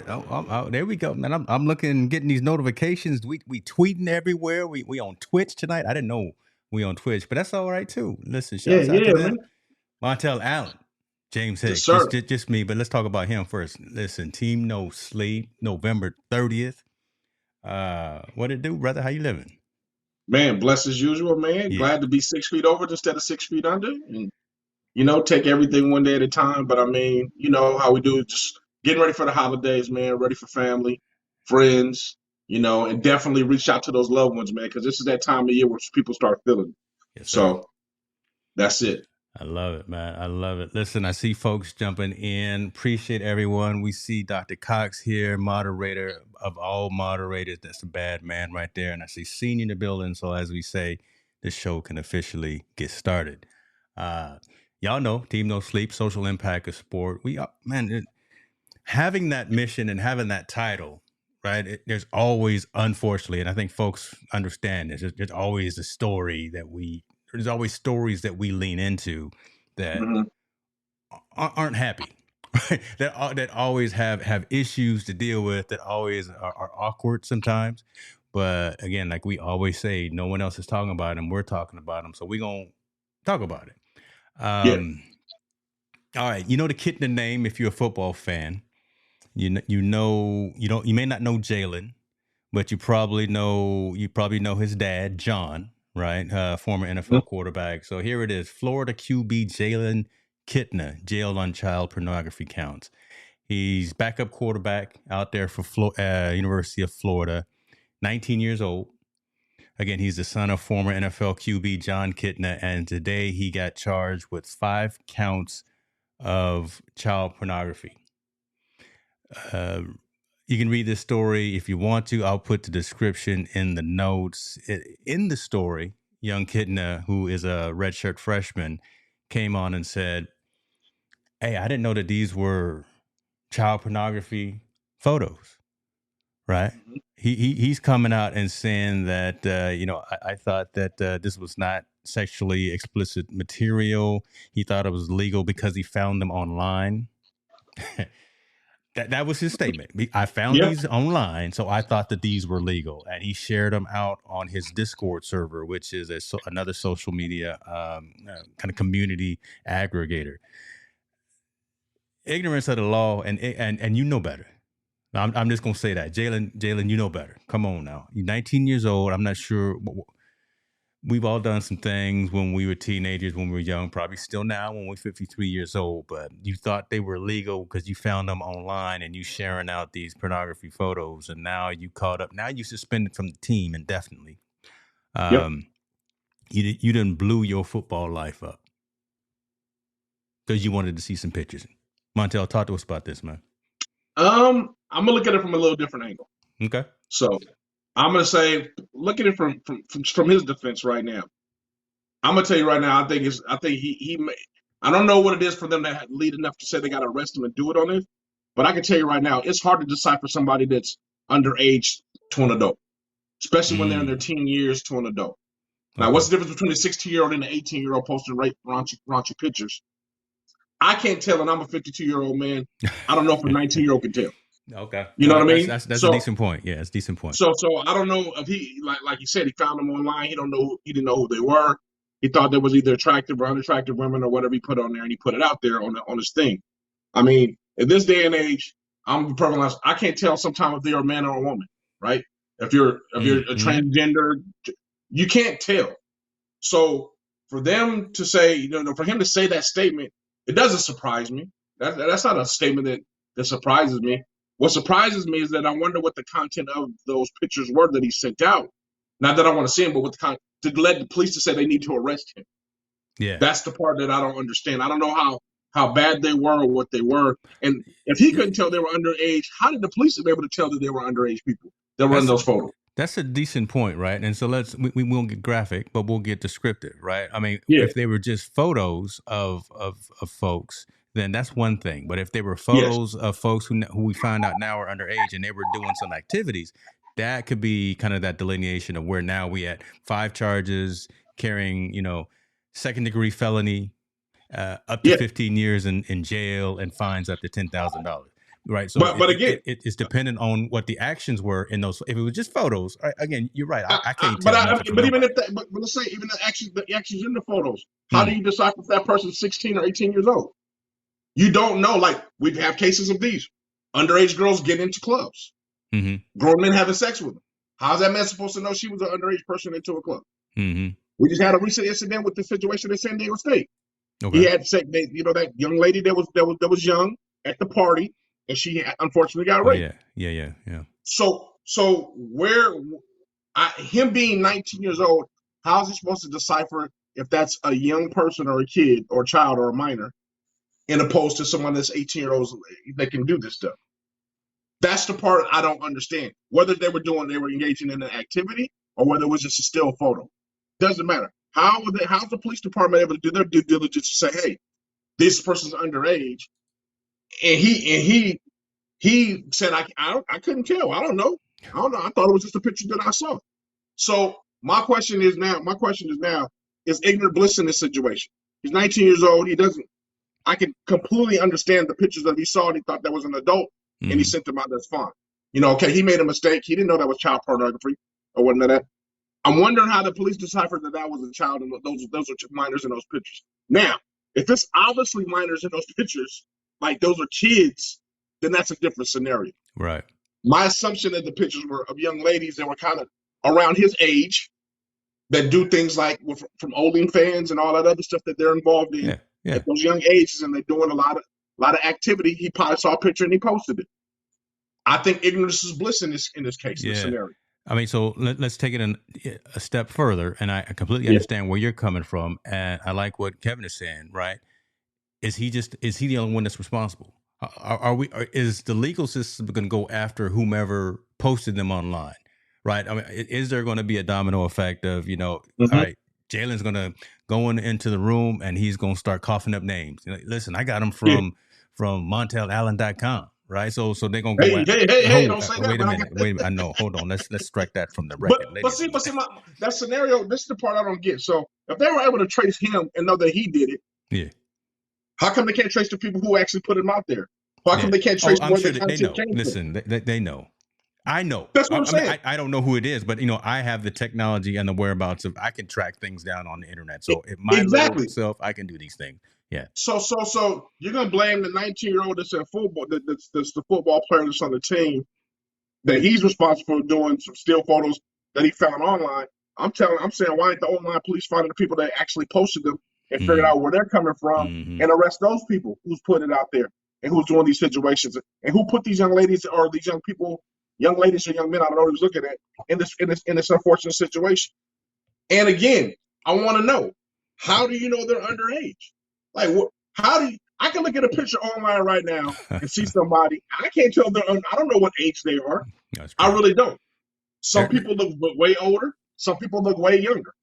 There we go, man. I'm looking, getting these notifications. We tweeting everywhere. We on Twitch tonight. I didn't know we on Twitch, but that's all right too. Listen, Yeah, shouts out to man. them. Montel Allen, James Yes, Hicks, sir. just me. But let's talk about him first. Listen, Team No Sleep, November 30th. What it do, brother? How you living? Man, blessed as usual, man. Yeah. Glad to be 6 feet over instead of 6 feet under. And, take everything one day at a time. But I mean, you know how we do, just getting ready for the holidays, man, ready for family, friends, and definitely reach out to those loved ones, man, because this is that time of year where people start feeling. Yes, sir. So that's it. I love it, man. I love it. Listen, I see folks jumping in. Appreciate everyone. We see Dr. Cox here, moderator of all moderators. That's a bad man right there. And I see Senior in the building. So as we say, the show can officially get started. Y'all know Team No Sleep, social impact of sport. Having that mission and having that title, right? There's always, unfortunately, and I think folks understand this, there's always a story there's always stories that we lean into that aren't happy, right? That always have issues to deal with, that always are awkward sometimes. But again, like we always say, no one else is talking about them. We're talking about them. So we're going to talk about it. All right. You know the Kitna name if you're a football fan. You may not know Jalen, but you probably know his dad, John, right? Former NFL quarterback. So here it is. Florida QB Jalen Kitna, jailed on child pornography counts. He's backup quarterback out there for University of Florida, 19 years old. Again, he's the son of former NFL QB John Kitna, and today he got charged with 5 counts of child pornography. You can read this story if you want to. I'll put the description in the notes. In the story, young Kitna, who is a redshirt freshman, came on and said, "Hey, I didn't know that these were child pornography photos." Right? He's coming out and saying that I thought that this was not sexually explicit material. He thought it was legal because he found them online. That was his statement. I found these online, so I thought that these were legal, and he shared them out on his Discord server, which is another social media kind of community aggregator. Ignorance of the law, and you know better. I'm just gonna say that, Jalen, you know better. Come on now, you're 19 years old. I'm not sure. We've all done some things when we were teenagers, when we were young, probably still now when we're 53 years old, but you thought they were legal because you found them online and you sharing out these pornography photos, and now you caught up. Now you suspended from the team indefinitely. You done blew your football life up because you wanted to see some pictures. Montel, talk to us about this, man. I'm gonna look at it from a little different angle. Okay. So I'm gonna say, look at it from his defense right now. I'm gonna tell you right now. I think he may. I don't know what it is for them to lead enough to say they got to arrest him and do it on it. But I can tell you right now, it's hard to decipher somebody that's underage to an adult, especially when they're in their teen years to an adult. Now, what's the difference between a 16-year-old and an 18-year-old posting raunchy pictures? I can't tell, and I'm a 52-year-old man. I don't know if a 19-year-old can tell. Okay. You know what I mean? That's a decent point. Yeah, it's a decent point. So I don't know if he, like you said, he found them online. He didn't know who they were. He thought there was either attractive or unattractive women or whatever he put on there, and he put it out there on his thing. I mean, in this day and age, I'm perfectly honest, I can't tell sometimes if they're a man or a woman, right? If you're a transgender, you can't tell. So for them to say, for him to say that statement, it doesn't surprise me. That's not a statement that surprises me. What surprises me is that I wonder what the content of those pictures were that he sent out. Not that I want to see him, but what the content to let the police to say they need to arrest him. Yeah, that's the part that I don't understand. I don't know how bad they were or what they were. And if he couldn't tell they were underage, how did the police be able to tell that they were underage people that were in those photos? That's a decent point, right? And so we won't get graphic, but we'll get descriptive, right? I mean, if they were just photos of folks, then that's one thing. But if they were photos of folks who we find out now are underage and they were doing some activities, that could be kind of that delineation of where now we at 5 charges, carrying, second-degree felony, up to 15 years in jail, and fines up to $10,000. Right. So But again, it's dependent on what the actions were in those. If it was just photos, again, you're right. I can't but tell nothing from but even nobody. if that, but let's say even the actions in the photos, how do Mm. you decide if that person's 16 or 18 years old? You don't know. Like we have cases of these underage girls get into clubs, grown men having sex with them. How's that man supposed to know she was an underage person into a club? We just had a recent incident with the situation at San Diego State. Okay. He had sex. That young lady that was young at the party, and she unfortunately got raped. Yeah. So where him being 19 years old, how is he supposed to decipher if that's a young person or a kid or a child or a minor, in opposed to someone that's 18 years old that can do this stuff? That's the part I don't understand. Whether they were engaging in an activity or whether it was just a still photo. Doesn't matter. How's the police department able to do their due diligence to say, hey, this person's underage? And he said, I couldn't tell. I don't know. I thought it was just a picture that I saw. So my question is now, is ignorant bliss in this situation? He's 19 years old. I can completely understand the pictures that he saw and he thought that was an adult and he sent them out. That's fine. Okay, he made a mistake. He didn't know that was child pornography or whatnot. That. I'm wondering how the police deciphered that was a child and those are minors in those pictures. Now, if it's obviously minors in those pictures, like those are kids, then that's a different scenario. Right. My assumption that the pictures were of young ladies that were kind of around his age that do things like from OnlyFans and all that other stuff that they're involved in at those young ages, and they're doing a lot of activity. He probably saw a picture and he posted it. I think ignorance is bliss in this case, in this scenario. I mean, so let's take it a step further, and I completely understand where you're coming from, and I like what Kevin is saying. Right? Is he the only one that's responsible? Is the legal system going to go after whomever posted them online? Right? I mean, is there going to be a domino effect of all right, Jalen's going to go into the room and he's going to start coughing up names. Listen, I got him from MontelAllen.com. Right, so they're gonna go. Hey! Don't say that. Wait a minute. I know. Hold on. Let's strike that from the record. But see, that scenario. This is the part I don't get. So if they were able to trace him and know that he did it, how come they can't trace the people who actually put him out there? How come they can't trace where the content came from? Listen, they know. I know. That's what I'm saying. I don't know who it is, but I have the technology and the whereabouts of I can track things down on the internet. So if my little self, I can do these things. Yeah. So you're gonna blame the 19-year-old that's in football, that's the football player that's on the team, that he's responsible for doing some still photos that he found online. I'm saying, why ain't the online police finding the people that actually posted them and figured out where they're coming from and arrest those people who's put it out there and who's doing these situations and who put these young ladies or these young people, young ladies or young men, I don't know who's looking at, in this unfortunate situation. And again, I want to know, how do you know they're underage? Like, how do you? I can look at a picture online right now and see somebody. I can't tell I don't know what age they are. I really don't. Some people look way older. Some people look way younger.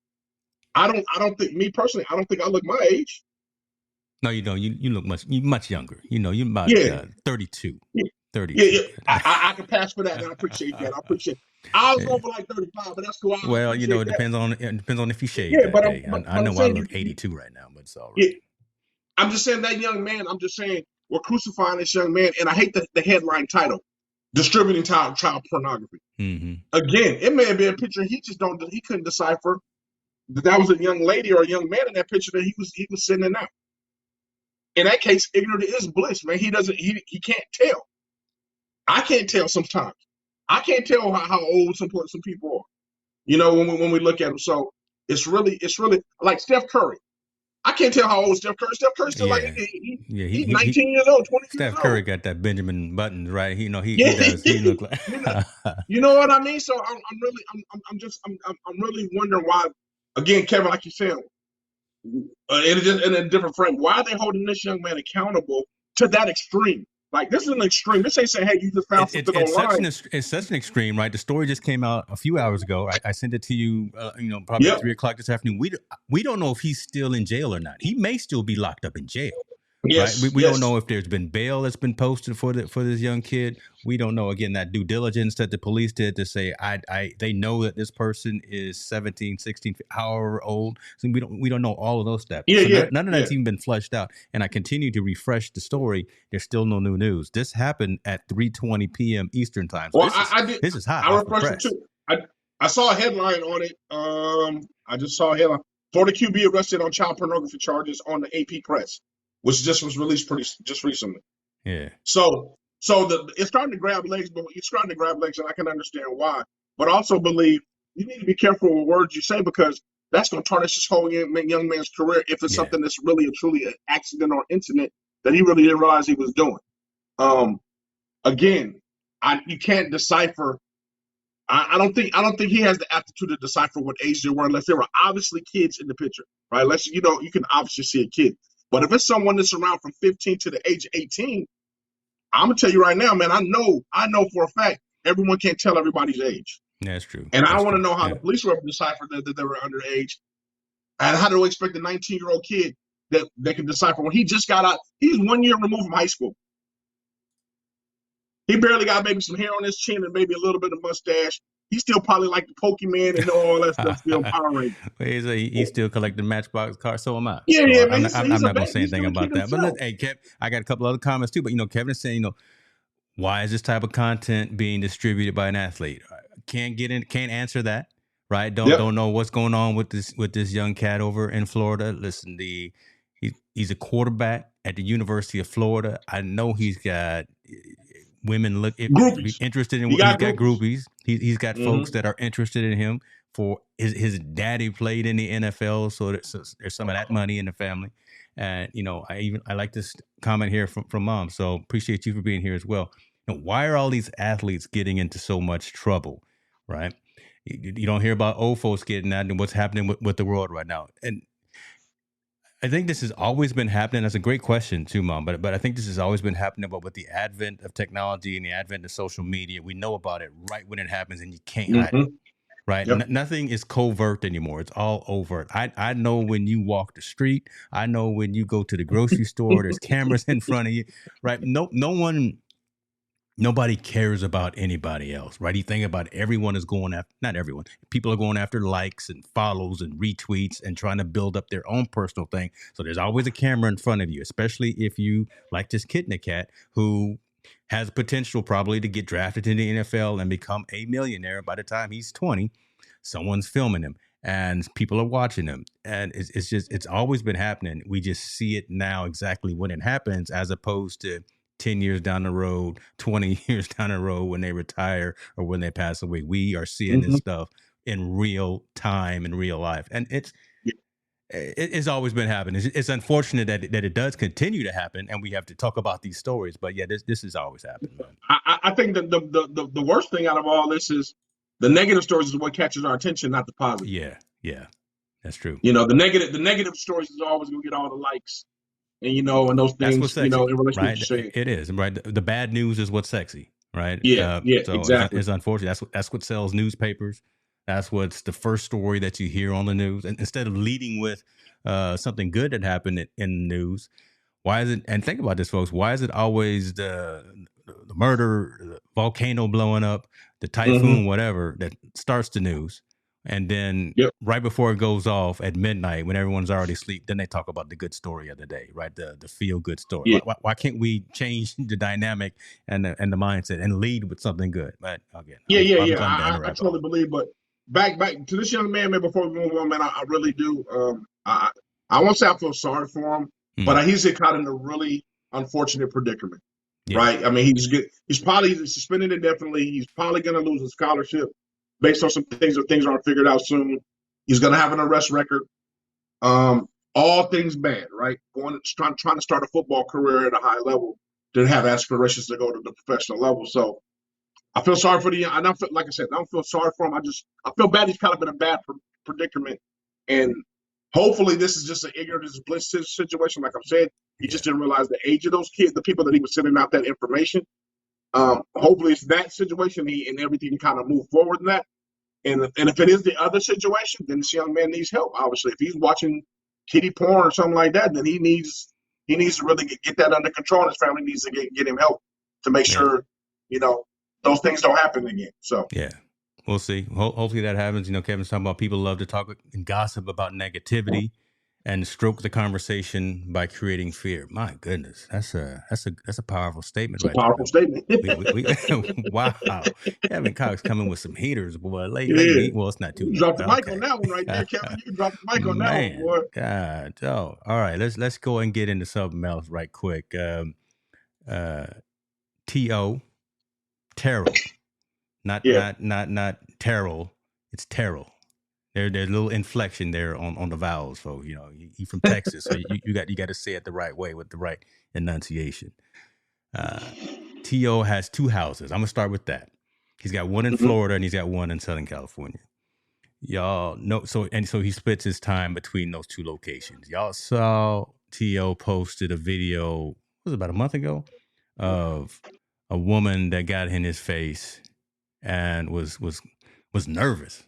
I don't think, me personally, I don't think I look my age. No, you don't. You look much younger. You're about 32. 30. Yeah. I can pass for that, and I appreciate that. I was going for like 35, but that's cool. Well, it depends on if you shave. Yeah, but I know I look 82 right now, but it's all right. Yeah. I'm just saying that young man. I'm just saying we're crucifying this young man, and I hate the headline title: "Distributing child pornography." Again, it may have been a picture he couldn't decipher that was a young lady or a young man in that picture that he was sending out. In that case, ignorant is bliss, man. He can't tell. I can't tell sometimes. I can't tell how old some people are. When we look at them. So it's really like Steph Curry. I can't tell how old Steph Curry. Steph Curry's still he's 19 years old, 20 years old. Steph Curry got that Benjamin Buttons, right? He does. He look like. You know what I mean? So I'm really wondering why. Again, Kevin, like you said, in a different frame, why are they holding this young man accountable to that extreme? Like, this is an extreme. This ain't saying, hey, you just found something online. It's such an extreme, right? The story just came out a few hours ago. I sent it to you, probably at 3:00 this afternoon. We don't know if he's still in jail or not. He may still be locked up in jail, right? Yes, We don't yes. know if there's been bail that's been posted for this young kid. We don't know, again, that due diligence that the police did to say they know that this person is 17, 16, however old. So we don't know all of those steps. Yeah, So yeah, none of yeah. that's even been fleshed out. And I continue to refresh the story. There's still no new news. This happened at 3:20 p.m. Eastern time. So Well, I did. this is hot I off the refreshed it press. too. I saw a headline on it. I just saw a headline. Florida QB arrested on child pornography charges on the AP Press, which just was released just recently. Yeah. So it's starting to grab legs, but it's starting to grab legs, and I can understand why. But I also believe you need to be careful with words you say, because that's going to tarnish this whole young man's career if it's something that's really truly an accident or incident that he really didn't realize he was doing. Again, you can't decipher. I don't think he has the aptitude to decipher what age they were unless there were obviously kids in the picture, right? Unless you can obviously see a kid. But if it's someone that's around from 15 to the age of 18, I'm gonna tell you right now, man. I know for a fact everyone can't tell everybody's age. That's true. And I That's want to true. know how the police were able to decipher that they were underage, and how do they expect a 19-year-old kid that they can decipher when he just got out? He's 1 year removed from high school. He barely got maybe some hair on his chin and maybe a little bit of mustache. He's still probably like the Pokemon and all that stuff. Still Power Rangers. He's still collecting Matchbox cars. So am I. Yeah, So yeah, man. I'm He's a not going baby. to say He's anything still a about kid that. But himself. hey, Kev, I got a couple other comments too. But Kevin is saying, why is this type of content being distributed by an athlete? Can't answer that. Right? Don't know what's going on with this young cat over in Florida. Listen, he's a quarterback at the University of Florida. I know he's got women Groupies. interested in. He's Got groupies. groupies. He's got folks that are interested in him. For his daddy played in the NFL, so there's some of that money in the family. And I like this comment here from mom. So appreciate you for being here as well. Why are all these athletes getting into so much trouble, right? You don't hear about old folks getting that and what's happening with the world right now. And I think this has always been happening. That's a great question too, Mom. But I think this has always been happening. But with the advent of technology and the advent of social media, we know about it right when it happens, and you can't hide it. Right? Yep. Nothing is covert anymore. It's all overt. I know when you walk the street. I know when you go to the grocery store. There's cameras in front of you. Right? Nobody cares about anybody else, right? You think about everyone is going after, not everyone, people are going after likes and follows and retweets and trying to build up their own personal thing. So there's always a camera in front of you, especially if you like this Kitna cat who has potential probably to get drafted in the NFL and become a millionaire by the time he's 20. Someone's filming him and people are watching him. And it's always been happening. We just see it now exactly when it happens, as opposed to 10 years down the road, 20 years down the road when they retire or when they pass away. We are seeing this stuff in real time, in real life. And it's always been happening. It's unfortunate that it does continue to happen, and we have to talk about these stories. But yeah, this has always happened, man. I think that the worst thing out of all this is the negative stories is what catches our attention, not the positive. Yeah, that's true. The negative stories is always going to get all the likes. And and those things, that's what's sexy, in relation right? to saying. It is, right? The bad news is what's sexy, right? Yeah, so exactly. It's unfortunate. That's what sells newspapers. That's what's the first story that you hear on the news. And instead of leading with something good that happened in the news, why is it? And think about this, folks. Why is it always the murder, the volcano blowing up, the typhoon, whatever, that starts the news? And then right before it goes off at midnight, when everyone's already asleep, then they talk about the good story of the day, right? The feel good story. Yeah. Why can't we change the dynamic and the mindset and lead with something good? But again, I totally believe. But back to this young man, before we move on, man, I really do. I won't say I feel sorry for him, but he's caught in a really unfortunate predicament, right? I mean, he's probably suspended indefinitely. He's probably going to lose a scholarship based on some things, if things aren't figured out soon. He's going to have an arrest record. All things bad, right? Trying to start a football career at a high level, to have aspirations to go to the professional level. So I feel sorry for the. And like I said, I don't feel sorry for him. I feel bad. He's kind of in a bad predicament, and hopefully this is just an ignorance bliss situation. Like I'm saying, he just didn't realize the age of those kids, the people that he was sending out that information. Hopefully it's that situation, and everything can kind of move forward in that. And if it is the other situation, then this young man needs help. Obviously, if he's watching kiddie porn or something like that, then he needs he needs to really get that under control. And his family needs to get him help to make sure, those things don't happen again. So yeah, we'll see. Hopefully that happens. Kevin's talking about people love to talk and gossip about negativity and stroke the conversation by creating fear. My goodness, that's a powerful statement it's a right powerful statement. Wow, Kevin Cox coming with some heaters, boy. Yeah. Well, it's not too You late. dropped the mic Okay. on that one right there, Kevin. You can drop the mic on that one, Man, boy. God, all right. Let's go and get into something else right quick. T.O. Terrell, not Terrell. It's Terrell. There's a little inflection there on the vowels, folks. He's from Texas, so you got to say it the right way with the right enunciation. T.O. has 2 houses. I'm gonna start with that. He's got one in Florida and he's got one in Southern California. Y'all know, so he splits his time between those 2 locations. Y'all saw T.O. posted a video, was it about a month ago, of a woman that got in his face and was nervous.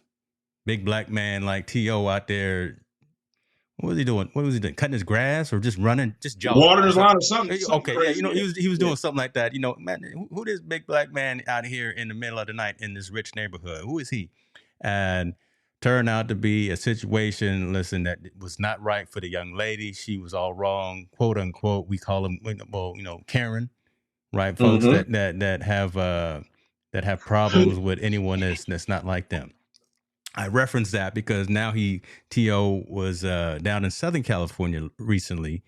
Big black man like T.O. out there. What was he doing? Cutting his grass or just running, just jogging? Watering his lawn or something. Okay, crazy. He was doing something like that. Man, who this big black man out here in the middle of the night in this rich neighborhood? Who is he? And turned out to be a situation, listen, that was not right for the young lady. She was all wrong, quote unquote. We call them, Karen, right? Folks that have problems with anyone that's not like them. I reference that because now T.O. was down in Southern California recently.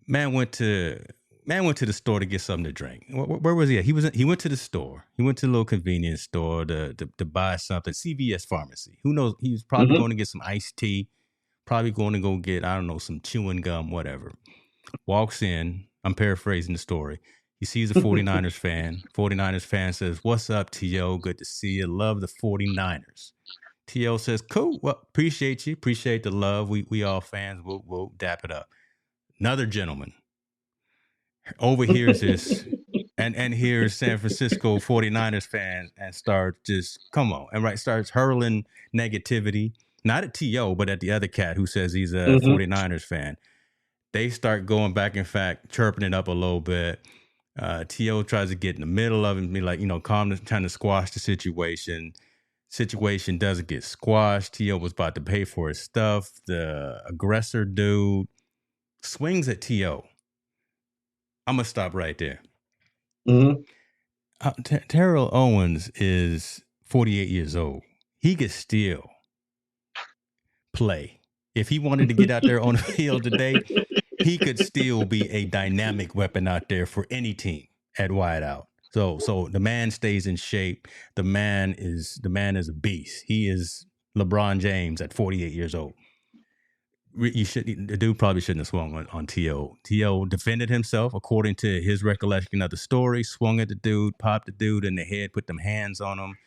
Man went to the store to get something to drink. Where was he at? He went to the store. He went to a little convenience store to buy something. CVS pharmacy. Who knows? He was probably going to get some iced tea. Probably going to go get, I don't know, some chewing gum, whatever. Walks in. I'm paraphrasing the story. He sees a 49ers fan. 49ers fan says, "What's up, T.O.? Good to see you. Love the 49ers." T.O. says, "Cool. Well, appreciate you. Appreciate the love. We all fans. We'll dap it up." Another gentleman overhears this and hears San Francisco 49ers fans and starts just, come on, and starts hurling negativity, not at T.O., but at the other cat who says he's a 49ers fan. They start going back, in fact, chirping it up a little bit. T.O. tries to get in the middle of it and be like, calm, trying to squash the situation. Situation doesn't get squashed. T.O. was about to pay for his stuff. The aggressor dude swings at T.O. I'm going to stop right there. Terrell Owens is 48 years old. He could still play. If he wanted to get out there on the field today, he could still be a dynamic weapon out there for any team at wideout. So the man stays in shape. The man is a beast. He is LeBron James at 48 years old. The dude probably shouldn't have swung on T.O. T.O. defended himself according to his recollection of the story, swung at the dude, popped the dude in the head, put them hands on him,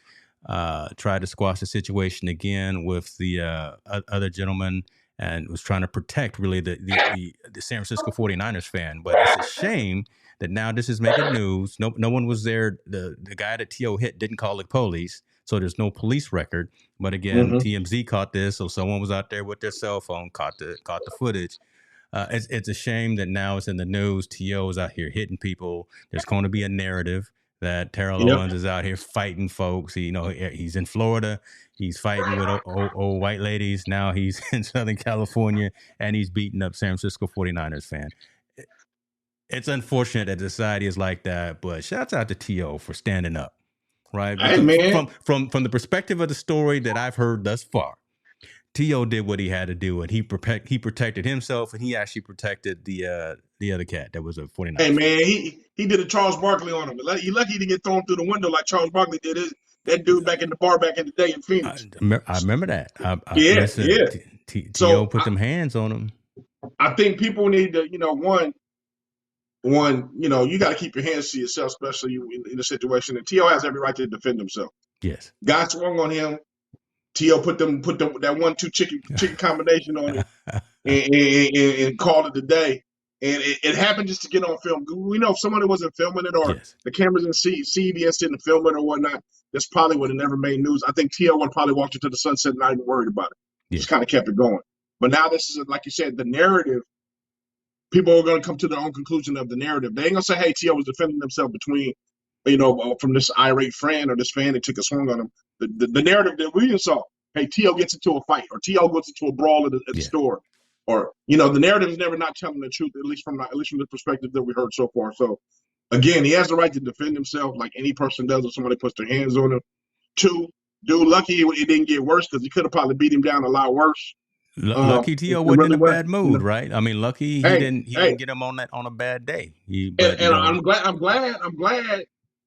tried to squash the situation again with the other gentleman, and was trying to protect really the San Francisco 49ers fan. But it's a shame that now this is making news. No one was there. The guy that T.O. hit didn't call the police, so there's no police record. But again, TMZ caught this, so someone was out there with their cell phone, caught the footage. It's a shame that now it's in the news. T.O. is out here hitting people. There's going to be a narrative that Terrell Owens is out here fighting folks. He's in Florida. He's fighting with old white ladies. Now he's in Southern California, and he's beating up San Francisco 49ers fan. It's unfortunate that society is like that, but shouts out to T.O. for standing up. Right, hey, man. From the perspective of the story that I've heard thus far, T.O. did what he had to do, and he protected himself, and he actually protected the other cat that was a 49. Hey man, he did a Charles Barkley on him. You're lucky to get thrown through the window like Charles Barkley did that dude back in the bar back in the day in Phoenix. I remember that. Yeah. T.O. put them hands on him. I think people need to, one, you got to keep your hands to yourself, especially in a situation. And T.O. has every right to defend himself. Yes. Guy swung on him. T.O. put that 1-2 chicken combination on him and called it a day. And it happened just to get on film. We know if somebody wasn't filming it or the cameras in CBS didn't film it or whatnot, this probably would have nehave made news. I think T.O. would probably walked into the sunset and not even worried about it. Just kind of kept it going. But now this is, like you said, the narrative people are going to come to their own conclusion of the narrative. They ain't going to say, hey, T.O. was defending himself between, from this irate friend or this fan that took a swing on him. The narrative that we saw, hey, T.O. gets into a fight or T.O. goes into a brawl at the store. Or, the narrative is never not telling the truth, at least from the perspective that we heard so far. So, again, he has the right to defend himself like any person does if somebody puts their hands on him. 2, dude, lucky it didn't get worse because he could have probably beat him down a lot worse. Lucky T.O. wasn't really in a bad mood, right? I mean, lucky he didn't get him on a bad day. I'm glad,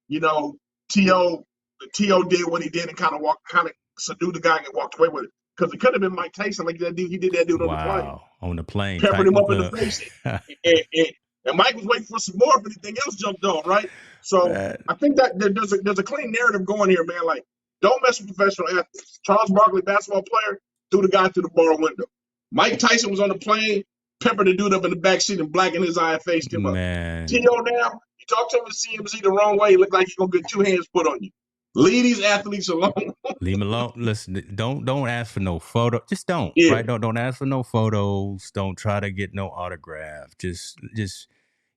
T.O. did what he did and kind of subdued the guy and walked away with it. Because it could have been Mike Tyson like that dude. He did that dude on the plane. Wow, on the plane. Peppered him up in the face. and Mike was waiting for some more if anything else jumped on, right? So I think that there's a clean narrative going here, man. Like, don't mess with professional athletes. Charles Barkley, basketball player, threw the guy through the bar window. Mike Tyson was on the plane, peppered the dude up in the back seat and blackened his eye and faced him up. T.O. now, you talk to him in CMC the wrong way, he look like he's going to get 2 hands put on you. Leave these athletes alone. Leave them alone. Listen, don't ask for no photo. Just don't. Right? Don't ask for no photos. Don't try to get no autograph. Just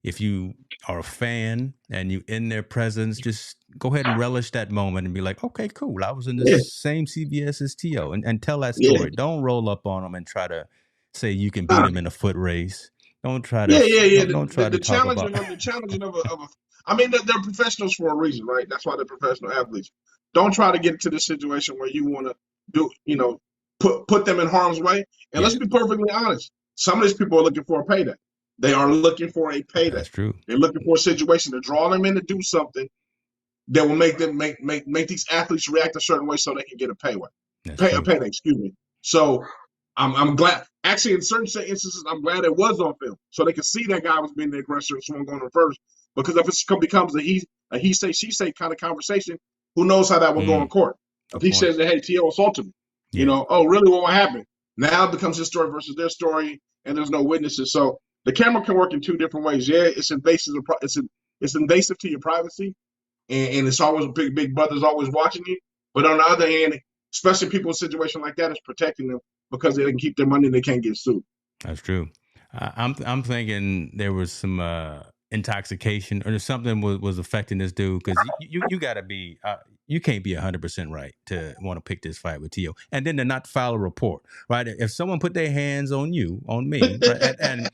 if you are a fan and you in their presence, just go ahead and relish that moment and be like, okay, cool. I was in the same CVS as T.O. and tell that story. Yeah. Don't roll up on them and try to say you can beat them in a foot race. Don't try to. Don't try to talk about the challenging of a. I mean, they're professionals for a reason, right? That's why they're professional athletes. Don't try to get into this situation where you want to put them in harm's way. And let's be perfectly honest. Some of these people are looking for a payday. They are looking for a payday. That's true. They're looking for a situation to draw them in to do something that will make them make these athletes react a certain way so they can get a payday. Excuse me. So I'm glad. Actually, in certain instances, I'm glad it was on film so they could see that guy was being the aggressor and someone going first. Because if it becomes a he say she say kind of conversation, who knows how that will go in court? If he says that, hey, T.O. assaulted me, oh really, what happened? Now it becomes his story versus their story, and there's no witnesses. So the camera can work in 2 different ways. Yeah, it's invasive. It's invasive to your privacy, and it's always big brother's always watching you. But on the other hand, especially people in a situation like that, it's protecting them because they can keep their money and they can't get sued. That's true. I'm thinking there was some intoxication or something was affecting this dude because you got to be you can't be 100% right to want to pick this fight with T.O. and then to not file a report, right? If someone put their hands on me, right, and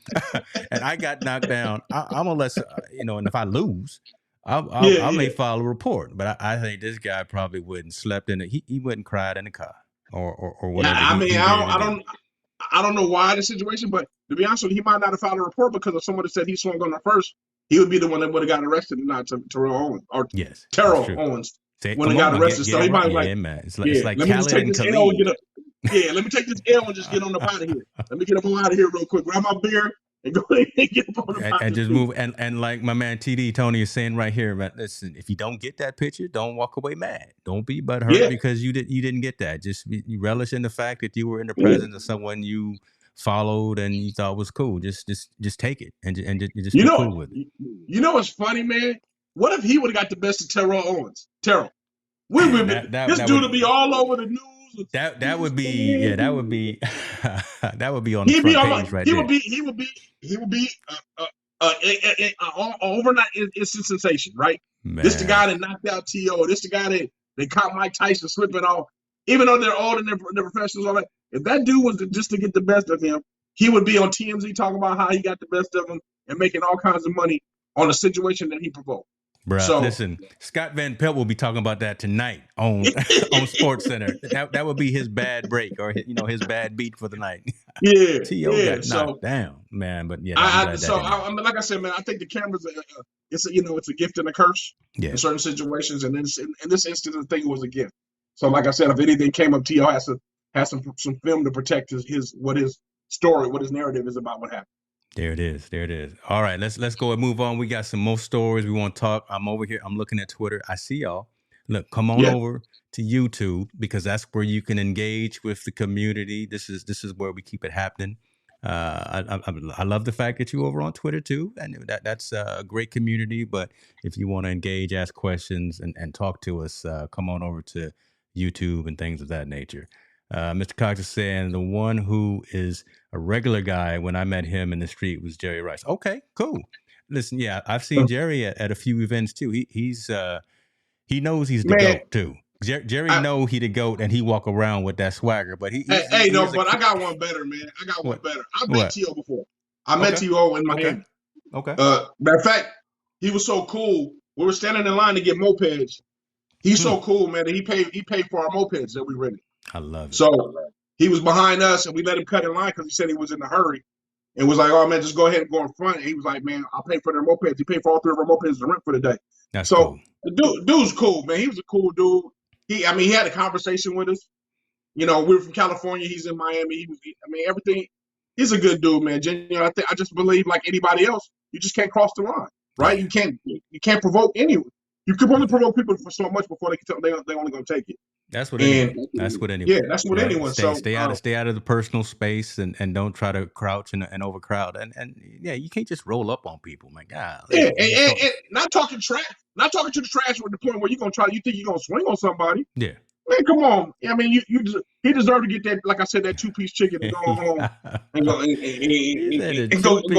I got knocked down, I'm gonna let and if I lose, I may file a report. But I think this guy probably wouldn't slept in it. He wouldn't cried in the car or whatever. Yeah, I mean, I don't know why the situation, but to be honest with you, he might not have filed a report because if someone had said he swung on the first, he would be the one that would have got arrested and not Terrell Owens or Terrell Owens when he got arrested. So he might man. It's like let me take this L and let me take this L and just get on up out of here. Let me get up out of here real quick. Grab my beer and go ahead and get up on and just move. And like my man TD Tony is saying right here, man, listen, if you don't get that picture, don't walk away mad. Don't be butthurt because you didn't get that. Just you relish in the fact that you were in the presence of someone you followed and you thought was cool. Just take it and just be cool with it. You know what's funny, man? What if he would have got the best of Terrell Owens? Terrell. This dude would be all over the news. That would be that would be that would be on the front page right there. He would be overnight instant sensation, right? Man. This the guy that knocked out T.O. This the guy that they caught Mike Tyson slipping off. Even though they're old and they're professionals, all that. If that dude was just to get the best of him, he would be on TMZ talking about how he got the best of him and making all kinds of money on a situation that he provoked. Bruh, so, listen, Scott Van Pelt will be talking about that tonight on SportsCenter. That would be his bad break or his bad beat for the night. Yeah, T.O. got knocked down, man. But yeah, I mean, like I said, man, I think the cameras, it's a gift and a curse in certain situations, and in this instance, I think it was a gift. So, like I said, if anything came up, T.O. has some film to protect his story, what his narrative is about what happened. There it is. All right, let's go and move on. We got some more stories we want to talk. I'm over here. I'm looking at Twitter. I see y'all. Look, come on over to YouTube because that's where you can engage with the community. This is where we keep it happening. I love the fact that you over on Twitter too, and that's a great community. But if you want to engage, ask questions, and talk to us, come on over to YouTube and things of that nature. Mr. Cox is saying the one who is a regular guy when I met him in the street was Jerry Rice. Okay, cool. Listen, yeah, I've seen Jerry at a few events too. He knows he's the Man, GOAT too. Jerry know he the GOAT and he walk around with that swagger. But he but I got one better, man. I got one better. I've met T.O. before. I met T.O. in Miami. Okay. Matter of fact, he was so cool. We were standing in line to get mopeds. He's so cool, man, that he paid for our mopeds that we rented. I love it. So he was behind us, and we let him cut in line because he said he was in a hurry. And was like, oh, man, just go ahead and go in front. And he was like, man, I'll pay for their mopeds. He paid for all 3 of our mopeds to rent for the day. That's cool. The dude's cool, man. He was a cool dude. He had a conversation with us. You know, we were from California. He's in Miami. Everything. He's a good dude, man. Genuine. I just believe, like anybody else, you just can't cross the line, right? Yeah. You can't provoke anyone. You can only provoke people for so much before they can tell they only gonna take it. That's what anyone. Yeah, that's what anyone. Stay out of the personal space and don't try to crouch and overcrowd. And yeah, you can't just roll up on people, my God. Yeah, and not talking trash. Not talking to the trash with the point where you think you're gonna swing on somebody. Yeah. Man, come on. I mean, he deserved to get that, like I said, that 2-piece chicken and go home and go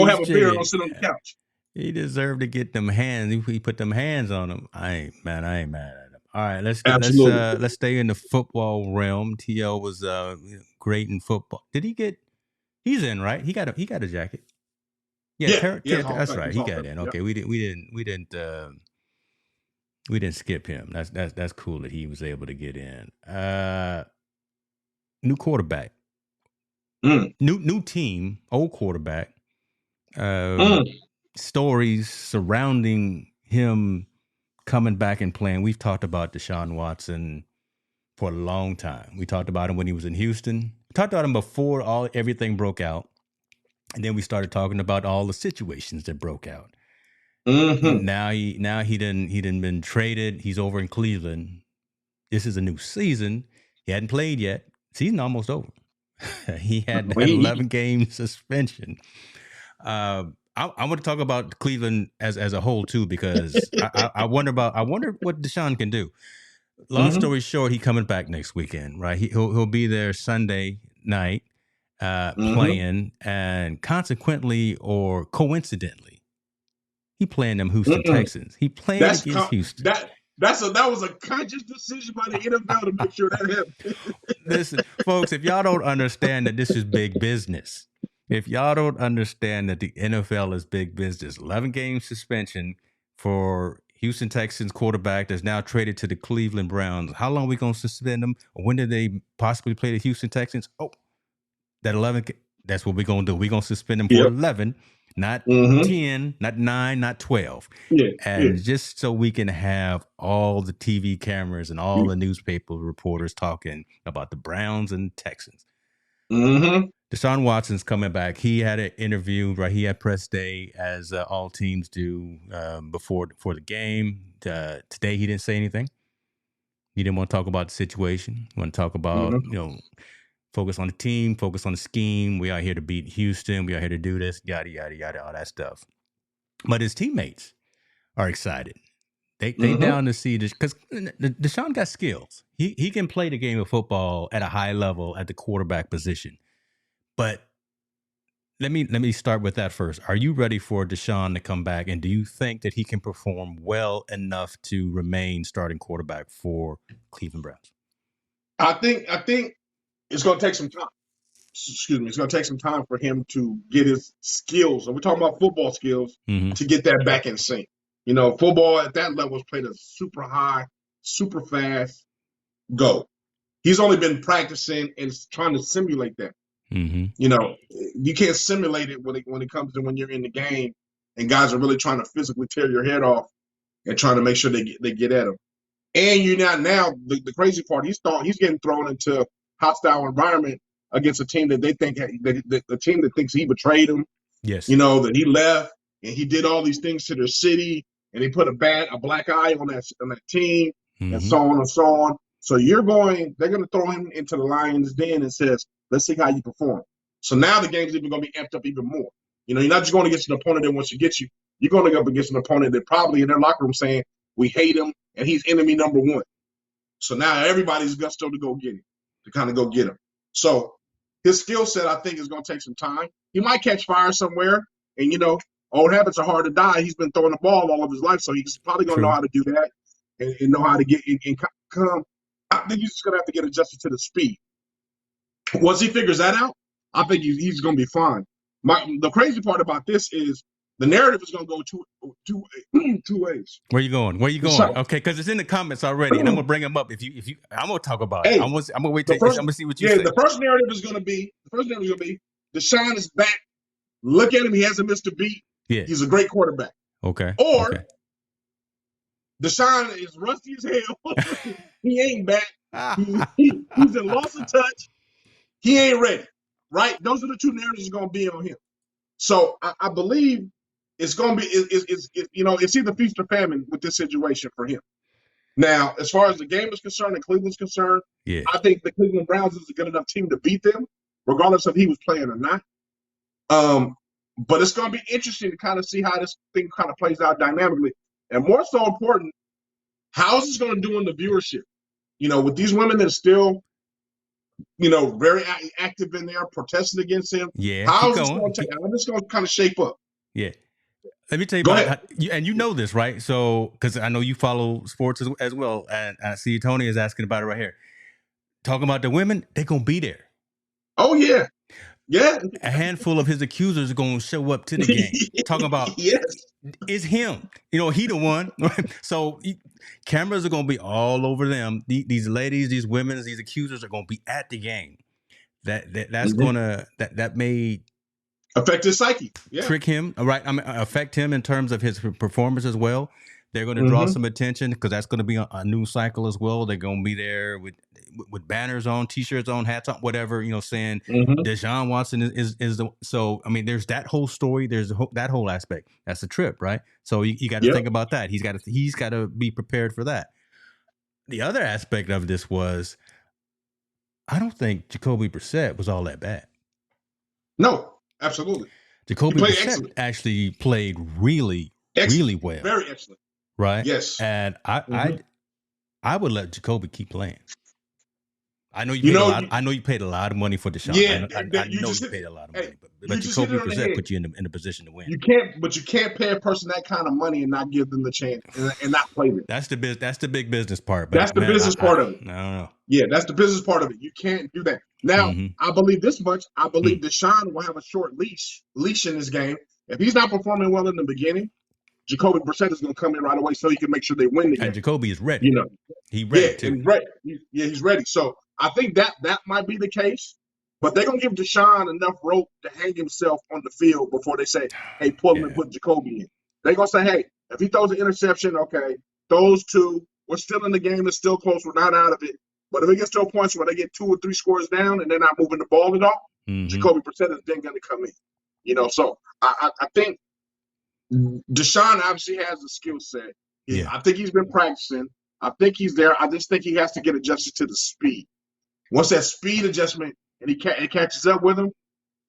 have a beer and sit on the couch. He deserved to get them hands. If he put them hands on him, I ain't mad at him. All right, let's stay in the football realm. T.O. was great in football. Did he get? He's in, right? He got a jacket. Yeah, that's right. He got in. Okay, we didn't skip him. That's cool that he was able to get in. New quarterback, new team, old quarterback. Stories surrounding him coming back and playing. We've talked about Deshaun Watson for a long time. We talked about him when he was in Houston. We talked about him before everything broke out, and then we started talking about all the situations that broke out. Mm-hmm. Now he didn't been traded. He's over in Cleveland. This is a new season. He hadn't played yet. Season almost over. He had an 11-game suspension. I want to talk about Cleveland as a whole too, because I wonder what Deshaun can do. Long story short, he coming back next weekend, right? He'll be there Sunday night playing, and consequently or coincidentally, he playing them Houston Texans. He playing against Houston. That was a conscious decision by the NFL to make sure that happened. Listen, folks, if y'all don't understand that this is big business. If y'all don't understand that the NFL is big business, 11-game suspension for Houston Texans quarterback that's now traded to the Cleveland Browns. How long are we going to suspend them? Or when did they possibly play the Houston Texans? Oh, that 11, that's what we're going to do. We're going to suspend them for 11, not 10, not 9, not 12. Just so we can have all the TV cameras and all the newspaper reporters talking about the Browns and Texans. Deshaun Watson's coming back. He had an interview, right? He had press day, as all teams do before the game. Today, he didn't say anything. He didn't want to talk about the situation. He want to talk about, focus on the team, focus on the scheme. We are here to beat Houston. We are here to do this, yada, yada, yada, all that stuff. But his teammates are excited. They down to see this, because Deshaun got skills. He can play the game of football at a high level at the quarterback position. But let me start with that first. Are you ready for Deshaun to come back? And do you think that he can perform well enough to remain starting quarterback for Cleveland Browns? I think it's going to take some time. Excuse me. It's going to take some time for him to get his skills. And we're talking about football skills to get that back in sync. You know, football at that level is played a super high, super fast go. He's only been practicing and trying to simulate that. You know, you can't simulate it when it comes to when you're in the game and guys are really trying to physically tear your head off and trying to make sure they get at him. And you're not now the crazy part. He's getting thrown into hostile environment against a team that they think the team that thinks he betrayed him. Yes, you know, that he left and he did all these things to their city and they put a black eye on that team and so on and so on. So they're going to throw him into the lion's den and says, let's see how you perform. So now the game's even going to be amped up even more. You know, you're not just going against an opponent that wants to get you. You're going to go up against an opponent that probably in their locker room saying, we hate him and he's enemy number one. So now everybody's gusto to go get him. to kind of go get him. So his skill set, I think, is going to take some time. He might catch fire somewhere, and old habits are hard to die. He's been throwing the ball all of his life, so he's probably going to know how to do that and know how to get and come. I think he's just going to have to get adjusted to the speed. Once he figures that out, I think he's going to be fine. The crazy part about this is the narrative is going to go two ways. Where you going? So, okay, because it's in the comments already, and I'm gonna bring them up. If you, I'm gonna talk about it. I'm gonna wait. I'm gonna see what you say. The first narrative is going to be Deshaun is back. Look at him; he hasn't missed a beat. Yeah, he's a great quarterback. Okay. Or Deshaun is rusty as hell. He ain't back. He's in loss of touch. He ain't ready. Right? Those are the two narratives going to be on him. So I believe it's going to be it's either feast or famine with this situation for him. Now, as far as the game is concerned and Cleveland's concerned, I think the Cleveland Browns is a good enough team to beat them, regardless of he was playing or not. But it's going to be interesting to kind of see how this thing kind of plays out dynamically. And more so important, how is this going to do in the viewership? With these women that are still, very active in there, protesting against him. Yeah. How is this going to kind of shape up? Yeah. Let me tell you about and you know this, right? So, because I know you follow sports as well, and I see Tony is asking about it right here. Talking about the women, they're going to be there. Oh, yeah. Yeah. A handful of his accusers are going to show up to the game. Talking about, it's him. He the one. So cameras are going to be all over them. These ladies, these women, these accusers are going to be at the game. That's going to, that may affect his psyche. Yeah. Trick him, right? Affect him in terms of his performance as well. They're going to draw some attention because that's going to be a news cycle as well. They're going to be there with banners on, T-shirts on, hats on, whatever, saying Deshaun Watson is the. So, there's that whole story. There's that whole aspect. That's a trip, right? So you got to think about that. He's got to be prepared for that. The other aspect of this was, I don't think Jacoby Brissett was all that bad. No, absolutely. Jacoby Brissett actually played really well. Very excellent. Right? Yes. And I would let Jacoby keep playing. I know you paid a lot of money for Deshaun. Yeah, I know you paid a lot of money, but Jacoby Brissett put you in a position to win. You can't pay a person that kind of money and not give them the chance and not play them. That's the big business part. That's the business part of it. I don't know. Yeah, that's the business part of it. You can't do that. Now, I believe this much. I believe Deshaun will have a short leash in this game. If he's not performing well in the beginning, Jacoby Brissett is going to come in right away so he can make sure they win the game. And Jacoby is ready. He's ready too. He's ready. He's ready. So I think that might be the case, but they're going to give Deshaun enough rope to hang himself on the field before they say, hey, pull him and put Jacoby in. They're going to say, hey, if he throws an interception, okay, those two, we're still in the game. It's still close. We're not out of it. But if it gets to a point where they get 2 or 3 scores down and they're not moving the ball at all, Jacoby Brissett is then going to come in. So I think Deshaun obviously has a skill set. I think he's been practicing. I think he's there. I just think he has to get adjusted to the speed. Once that speed adjustment and it catches up with him,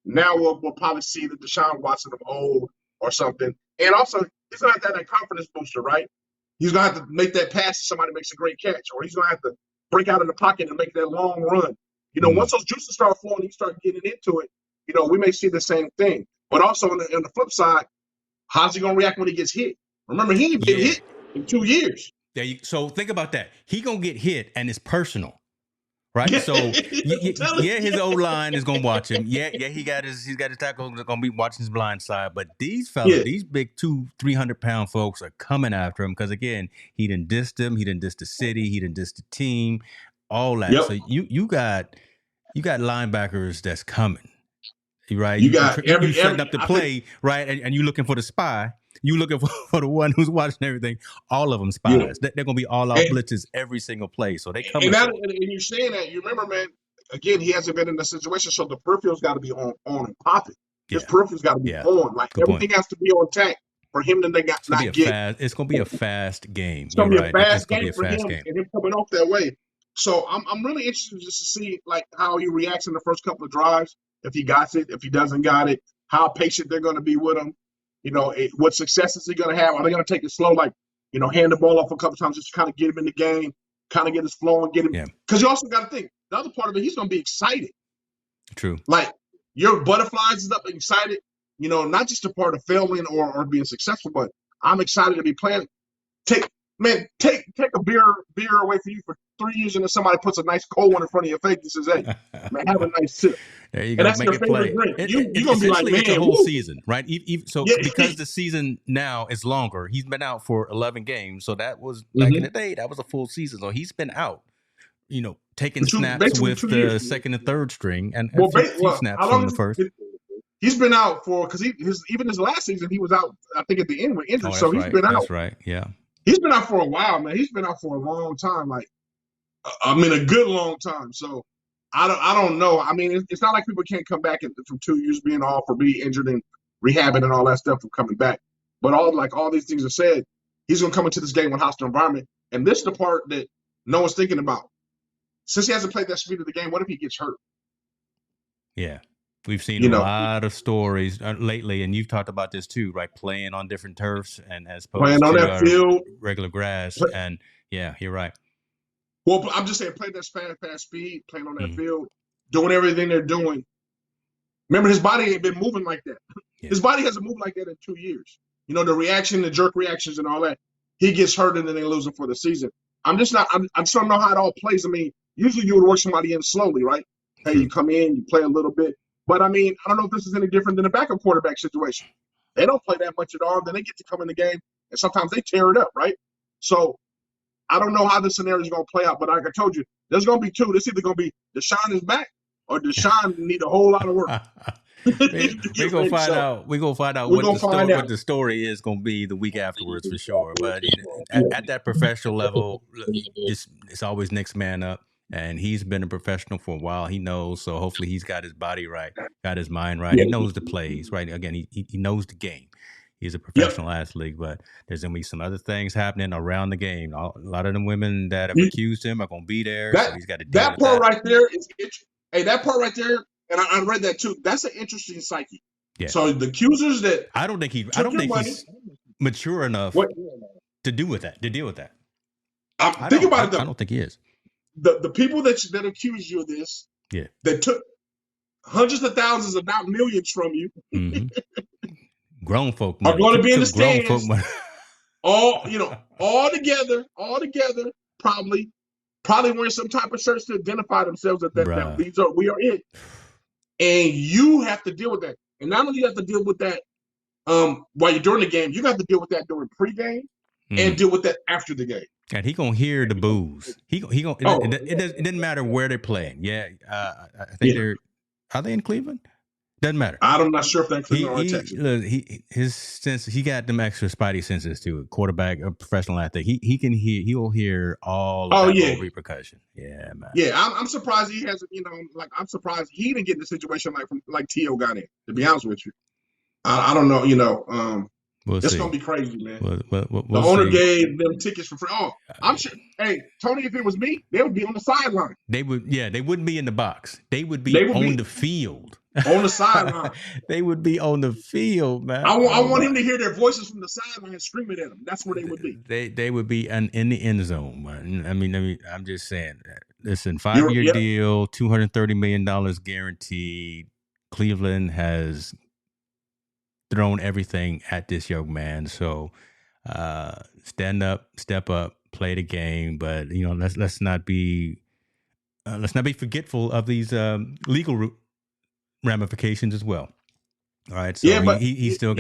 now we'll probably see the Deshaun Watson of old or something. And also, he's going to have that confidence booster, right? He's going to have to make that pass if somebody makes a great catch, or he's going to have to break out in the pocket and make that long run. Once those juices start flowing, you start getting into it, we may see the same thing. But also on the flip side, how's he going to react when he gets hit? Remember, he ain't been hit in 2 years. So think about that. He going to get hit, and it's personal. Right, so his old line is gonna watch him. He got his tackle gonna be watching his blind side. But these fellas, these big 200-300-pound folks are coming after him because again, he done dissed him, he done dissed the city, he done dissed the team, all that. So you got linebackers that's coming, right? You setting up the play, right, and you looking for the spy. You looking for the one who's watching everything. All of them spies. They're going to be all out blitzes every single play. So they come. And you're saying that. You remember, man. Again, he hasn't been in the situation, so the peripheral's got to be on and popping. His peripheral's got to be on. Like everything has to be on tech for him to not get. It's going to be a fast game. It's going to be a fast game for him, and him coming off that way. So I'm really interested just to see like how he reacts in the first couple of drives. If he got it, if he doesn't got it, how patient they're going to be with him. What success is he going to have? Are they going to take it slow, like, hand the ball off a couple times just to kind of get him in the game, kind of get his flow and get him? Because you also got to think, the other part of it, he's going to be excited. True. Like your butterflies is up and excited, not just a part of failing or being successful, but I'm excited to be playing. Take a beer away from you for 3 years, and then somebody puts a nice cold one in front of your face and says, "Hey, man, have a nice sip." There you And go. that's Make your it favorite play. drink. You're gonna be like, man, it's a whole woo. season, right? So Yeah. because the season now is longer, he's been out for 11 games. So that was back in the day. That was a full season. So he's been out, taking snaps with the years, second and third string, and well, a few snaps from the first. He's been out for because even his last season he was out. I think at the end with injury. So he's been out. That's right. Yeah. He's been out for a while, man. He's been out for a long time. Like, a good long time. So I don't know. I mean, it's not like people can't come back from 2 years being off or be injured and rehabbing and all that stuff from coming back. But all these things are said, he's going to come into this game with hostile environment. And this is the part that no one's thinking about. Since he hasn't played that speed of the game, what if he gets hurt? Yeah. We've seen a lot of stories lately, and you've talked about this too, right? Playing on different turfs and as opposed to that field, regular grass. And yeah, you're right. Well, I'm just saying, playing that fast speed, playing on that field, doing everything they're doing. Remember, his body ain't been moving like that. Yeah. His body hasn't moved like that in 2 years. The jerk reactions and all that. He gets hurt and then they lose him for the season. I just don't know how it all plays. I mean, usually you would work somebody in slowly, right? Hey, you come in, you play a little bit. But, I mean, I don't know if this is any different than a backup quarterback situation. They don't play that much at all. Then they get to come in the game, and sometimes they tear it up, right? So I don't know how this scenario is going to play out. But like I told you, there's going to be two. This either going to be Deshaun is back or Deshaun need a whole lot of work. We're going to find out. We're going to find out what the story is going to be the week afterwards for sure. But at that professional level, it's always next man up. And he's been a professional for a while. He knows. So hopefully he's got his body right, got his mind right. He knows the plays, right? Again, he knows the game. He's a professional athlete, but there's going to be some other things happening around the game. A lot of the women that have accused him are going to be there. So he's got to deal with that. Right there is that part right there, and I read that too. That's an interesting psyche. Yeah. So the accusers that I don't think he's mature enough to deal with that. Think about it though. I don't think he is. The people that accuse you of this, that took hundreds of thousands, if not millions, from you, grown folk money. Are going to be in the stands. all together, probably wearing some type of shirts to identify themselves that we are it. And you have to deal with that. And not only you have to deal with that while you're during the game, you have to deal with that during pregame and deal with that after the game. And he gonna hear the boos. It doesn't matter where they're playing. Yeah, I think are they in Cleveland? Doesn't matter. I'm not sure if they're in Cleveland or Texas. Look, his sense, he got them extra spidey senses to it. Quarterback, a professional athlete. He can hear. He will hear all of that repercussion. Yeah, man. Yeah, I'm surprised he hasn't. I'm surprised he didn't get in the situation like T.O. got in. To be honest with you, I don't know. It's going to be crazy, man. We'll the owner gave them tickets for free. Oh, I'm sure. Hey, Tony, if it was me, they would be on the sideline. They wouldn't be in the box. They would be on the field. On the sideline. They would be on the field, man. I want him to hear their voices from the sideline screaming at him. That's where they would be. They would be in the end zone, man. I mean, I'm just saying. Listen, 5-year deal, $230 million guaranteed. Cleveland has thrown everything at this young man. So stand up, step up, play the game. But let's not be forgetful of these legal ramifications as well. All right. So but he still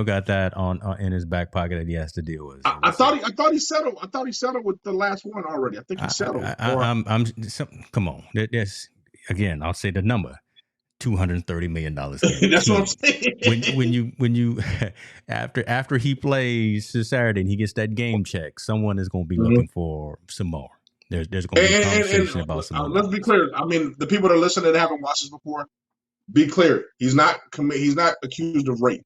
got that on in his back pocket that he has to deal with. So I thought he settled. I thought he settled with the last one already. I think he settled. Come on. There's again. I'll say the number. $230 million. That's what I'm saying. When you after he plays this Saturday and he gets that game check, someone is going to be looking for some more. There's going to be a conversation about some more. Let's be clear. I mean, the people that are listening that haven't watched this before, be clear. He's not accused of rape.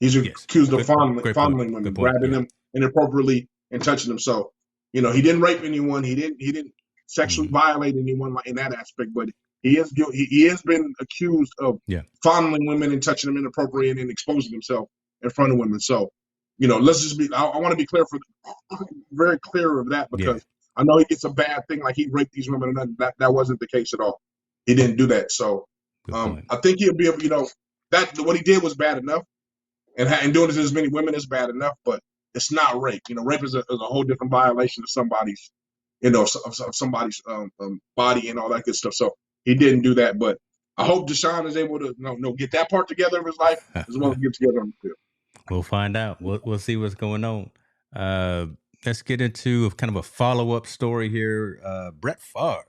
He's accused of fondling women, grabbing them inappropriately and touching them. So, he didn't rape anyone. He didn't sexually violate anyone in that aspect, but he is guilty. He has been accused of fondling women and touching them inappropriately and exposing himself in front of women. So, let's just be. I want to be clear very clear of that because I know he gets a bad thing like he raped these women, and that wasn't the case at all. He didn't do that. So I think he'll be able, that what he did was bad enough, and doing it to as many women is bad enough, but it's not rape. Rape is a whole different violation of somebody's, of somebody's body and all that good stuff. So he didn't do that, but I hope Deshaun is able to get that part together of his life as well as get together on the field. We'll find out. We'll see what's going on. Let's get into kind of a follow-up story here. Brett Favre.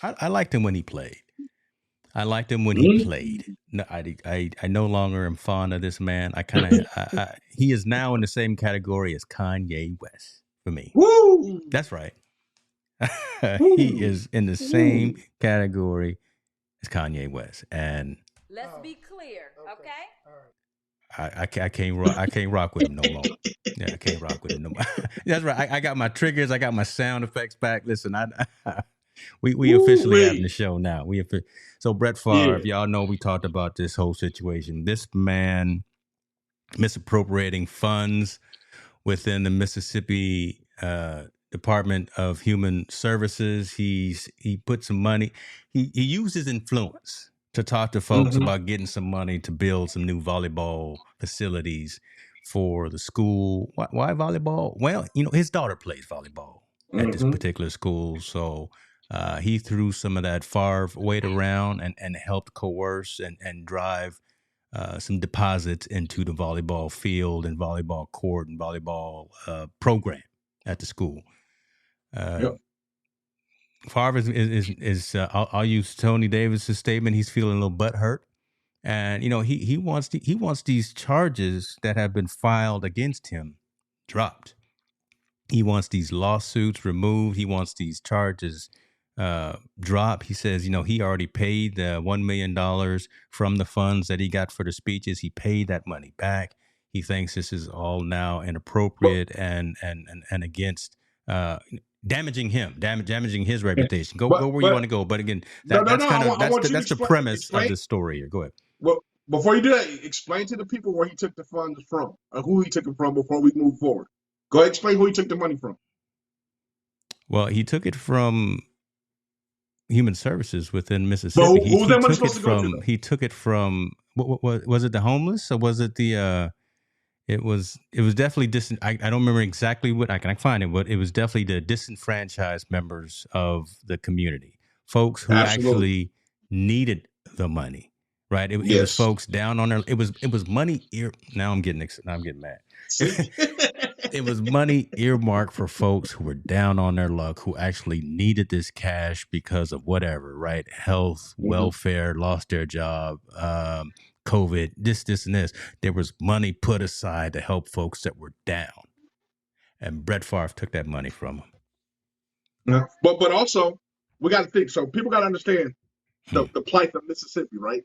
I liked him when he played. No, I no longer am fond of this man. He is now in the same category as Kanye West for me. Woo! That's right. He is in the same category as Kanye West, and let's be clear, okay? I can't rock with him no more. Yeah, I can't rock with him no more. That's right. I got my triggers. I got my sound effects back. Listen, we officially having the show now. So Brett Favre, y'all know we talked about this whole situation. This man misappropriating funds within the Mississippi Department of Human Services. He put some money. He used his influence to talk to folks about getting some money to build some new volleyball facilities for the school. Why volleyball? Well, his daughter plays volleyball at this particular school. So he threw some of that Favre weight around and helped coerce and drive some deposits into the volleyball field and volleyball court and volleyball program at the school. Favre is I'll use Tony Davis's statement. He's feeling a little butthurt, and he wants these charges that have been filed against him dropped. He wants these lawsuits removed. He wants these charges dropped. He says, he already paid the $1 million from the funds that he got for the speeches. He paid that money back. He thinks this is all now inappropriate and against. Damaging him, damaging his reputation. Go where you want to go. But again, that's the premise of the story here. Go ahead. Well, before you do that, explain to the people where he took the funds from, or who he took it from before we move forward. Go ahead, explain who he took the money from. Well, he took it from Human Services within Mississippi. But who's that money supposed to go to? He took it from, what was it the homeless, or was it the It was definitely I don't remember exactly what I can find it, but it was definitely the disenfranchised members of the community, folks who actually needed the money, right? It was folks down on their. It was money. Now I'm getting mad. It was money earmarked for folks who were down on their luck, who actually needed this cash because of whatever, right? Health, welfare, lost their job. COVID, this, and this. There was money put aside to help folks that were down. And Brett Favre took that money from them. Yeah. But also, we got to think. So people got to understand the plight of Mississippi, right?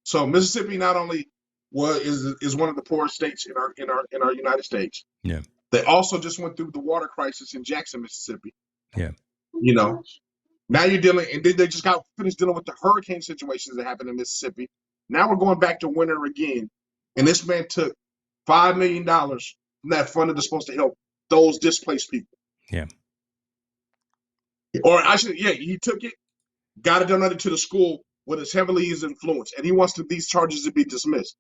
So Mississippi not only is one of the poorest states in our United States. Yeah. They also just went through the water crisis in Jackson, Mississippi. Yeah. Now you're dealing, and they just got finished dealing with the hurricane situations that happened in Mississippi. Now we're going back to winter again. And this man took $5 million from that fund that is supposed to help those displaced people. Yeah. Or he took it, got it donated to the school with as heavily his influence. And he wants these charges to be dismissed.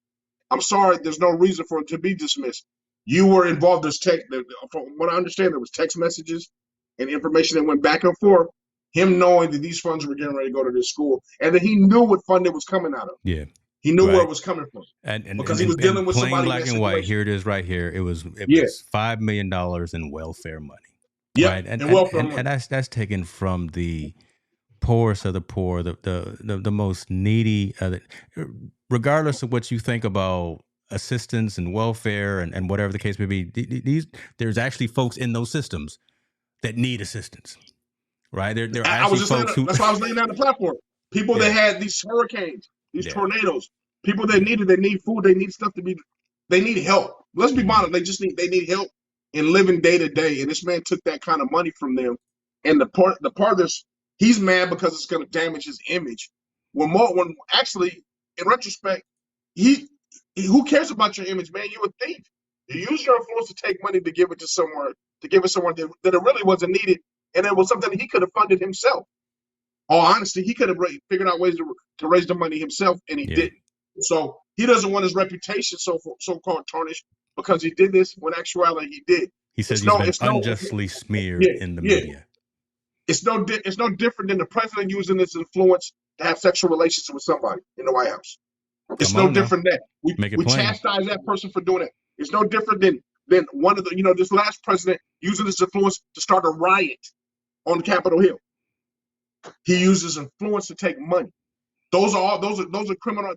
I'm sorry, there's no reason for it to be dismissed. You were involved. From what I understand, there was text messages and information that went back and forth. Him knowing that these funds were getting ready to go to this school, and that he knew what fund it was coming out of. Yeah, he knew where it was coming from, because he was dealing with somebody. Black and white. Here it is, right here. It was $5 million in welfare money. Yeah, right? and welfare money. And that's taken from the poorest of the poor, the most needy. Regardless of what you think about assistance and welfare and whatever the case may be, there's actually folks in those systems that need assistance. Right, there are actually folks who. That's why I was laying down the platform. People that had these hurricanes, these tornadoes. People that need food, they need stuff they need help. Let's be honest, they need help in living day to day. And this man took that kind of money from them. And the part of this, he's mad because it's going to damage his image. When actually, in retrospect, who cares about your image, man? You're a thief. You use your influence to take money to give it to someone, that it really wasn't needed, and it was something he could have funded himself. All honesty, he could have figured out ways to raise the money himself, and he didn't. So he doesn't want his reputation so-called tarnished because he did this. When actuality, he did. He says he's been unjustly smeared in the media. It's no different than the president using his influence to have sexual relations with somebody in the White House. It's no different than that. We chastise that person for doing it. It's no different than one of the, this last president using his influence to start a riot on Capitol Hill. He uses influence to take money. Those are criminal.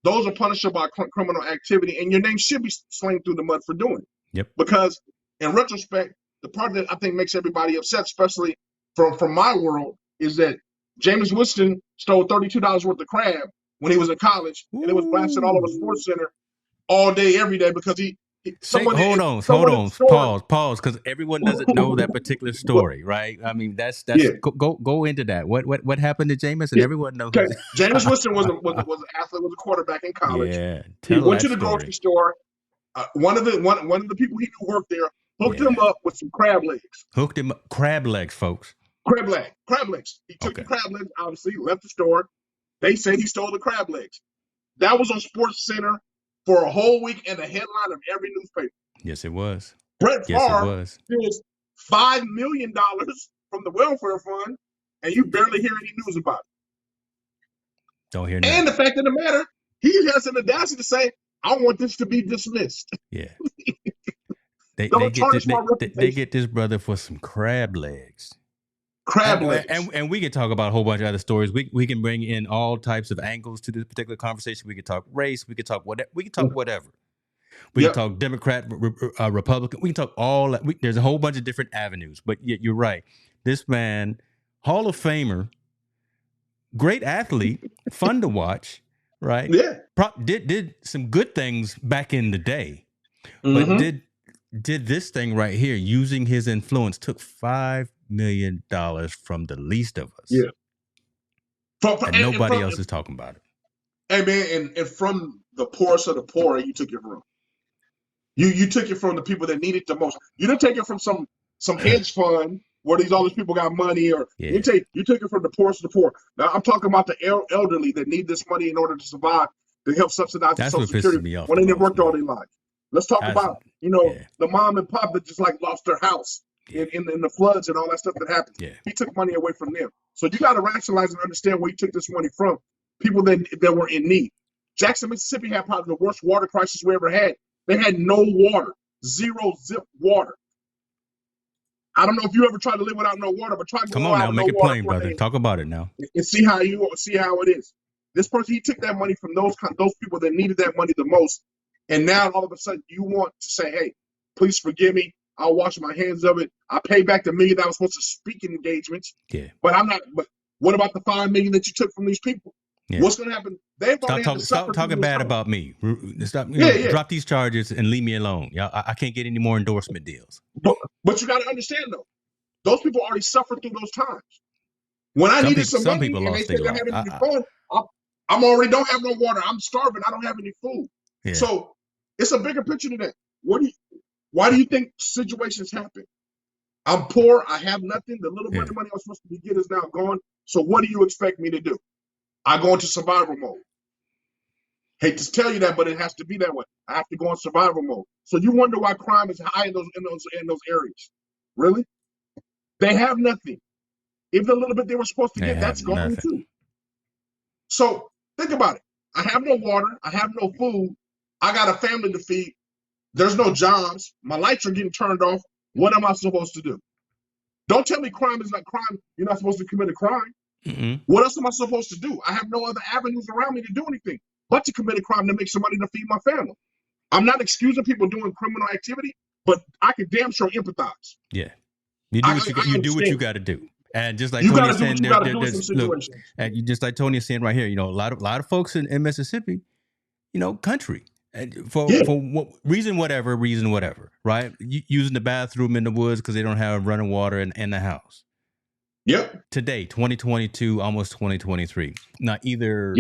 Those are punishable by criminal activity, and your name should be slain through the mud for doing it. Yep. Because in retrospect, the part that I think makes everybody upset, especially from my world, is that Jameis Winston stole $32 worth of crab when he was in college, and it was blasted all over Sports Center all day, every day because he. Hold on, pause, because everyone doesn't know that particular story, right? I mean, that's go into that. What happened to Jameis, and everyone knows. Okay. Jameis Winston was an athlete, was a quarterback in college. Yeah, he went to the grocery store. One of the people he knew worked there hooked him up with some crab legs. Crab legs, folks. Crab legs. He took the crab legs. Obviously, left the store. They said he stole the crab legs. That was on Sports Center for a whole week and the headline of every newspaper. Yes, it was. Brett Favre steals $5 million from the welfare fund, and you barely hear any news about it. Don't hear nothing. And the fact of the matter, he has an audacity to say, I want this to be dismissed. Yeah. They get this brother for some crab legs. And we can talk about a whole bunch of other stories. We can bring in all types of angles to this particular conversation. We could talk race. We could talk whatever. We can talk Democrat, Republican. We can talk all that. There's a whole bunch of different avenues. But you're right. This man, Hall of Famer, great athlete, fun to watch, right? Yeah. Did some good things back in the day, but did this thing right here using his influence, took $5 million from the least of us. Yeah. And nobody else is talking about it. Hey man, and from the poorest of the poor, you took it from. You took it from the people that need it the most. You didn't take it from some hedge fund where all these people got money, or you took it from the poorest of the poor. Now I'm talking about the elderly that need this money in order to survive, to help subsidize the Social Security when they never worked all their lives. Let's talk about the mom and pop that just lost their house in the floods and all that stuff that happened. Yeah. He took money away from them. So you got to rationalize and understand where he took this money from. People that were in need. Jackson, Mississippi had probably the worst water crisis we ever had. They had no water, zero zip water. I don't know if you ever tried to live without no water, but try to come on now, make it plain, brother. Talk about it now. And see how it is. This person, he took that money from those people that needed that money the most. And now all of a sudden you want to say, hey, please forgive me. I'll wash my hands of it. I pay back the $1 million I was supposed to speak in engagements. Yeah. But what about the $5 million that you took from these people? Yeah. What's going to happen? Stop talking bad about me. Stop. Drop these charges and leave me alone. I can't get any more endorsement deals. But you got to understand though, those people already suffered through those times. When I needed some money, and they said they're having any fun, I'm already don't have no water. I'm starving. I don't have any food. Yeah. So it's a bigger picture than that. Why do you think situations happen? I'm poor. I have nothing. The little bit of money I was supposed to get is now gone. So what do you expect me to do? I go into survival mode. Hate to tell you that, but it has to be that way. I have to go in survival mode. So you wonder why crime is high in those areas. Really? They have nothing. Even the little bit they were supposed to get, that's gone too. So think about it. I have no water. I have no food. I got a family to feed. There's no jobs. My lights are getting turned off. What am I supposed to do? Don't tell me crime is not crime. You're not supposed to commit a crime. Mm-hmm. What else am I supposed to do? I have no other avenues around me to do anything but to commit a crime to make some money to feed my family. I'm not excusing people doing criminal activity, but I can damn sure empathize. Yeah. You do what you got to do. And just like Tony is saying, and just like Tony is saying right here, a lot of folks in Mississippi, country. And for reason whatever, right? Using the bathroom in the woods because they don't have running water in the house. Yep. Today, 2022, almost 2023. Now, either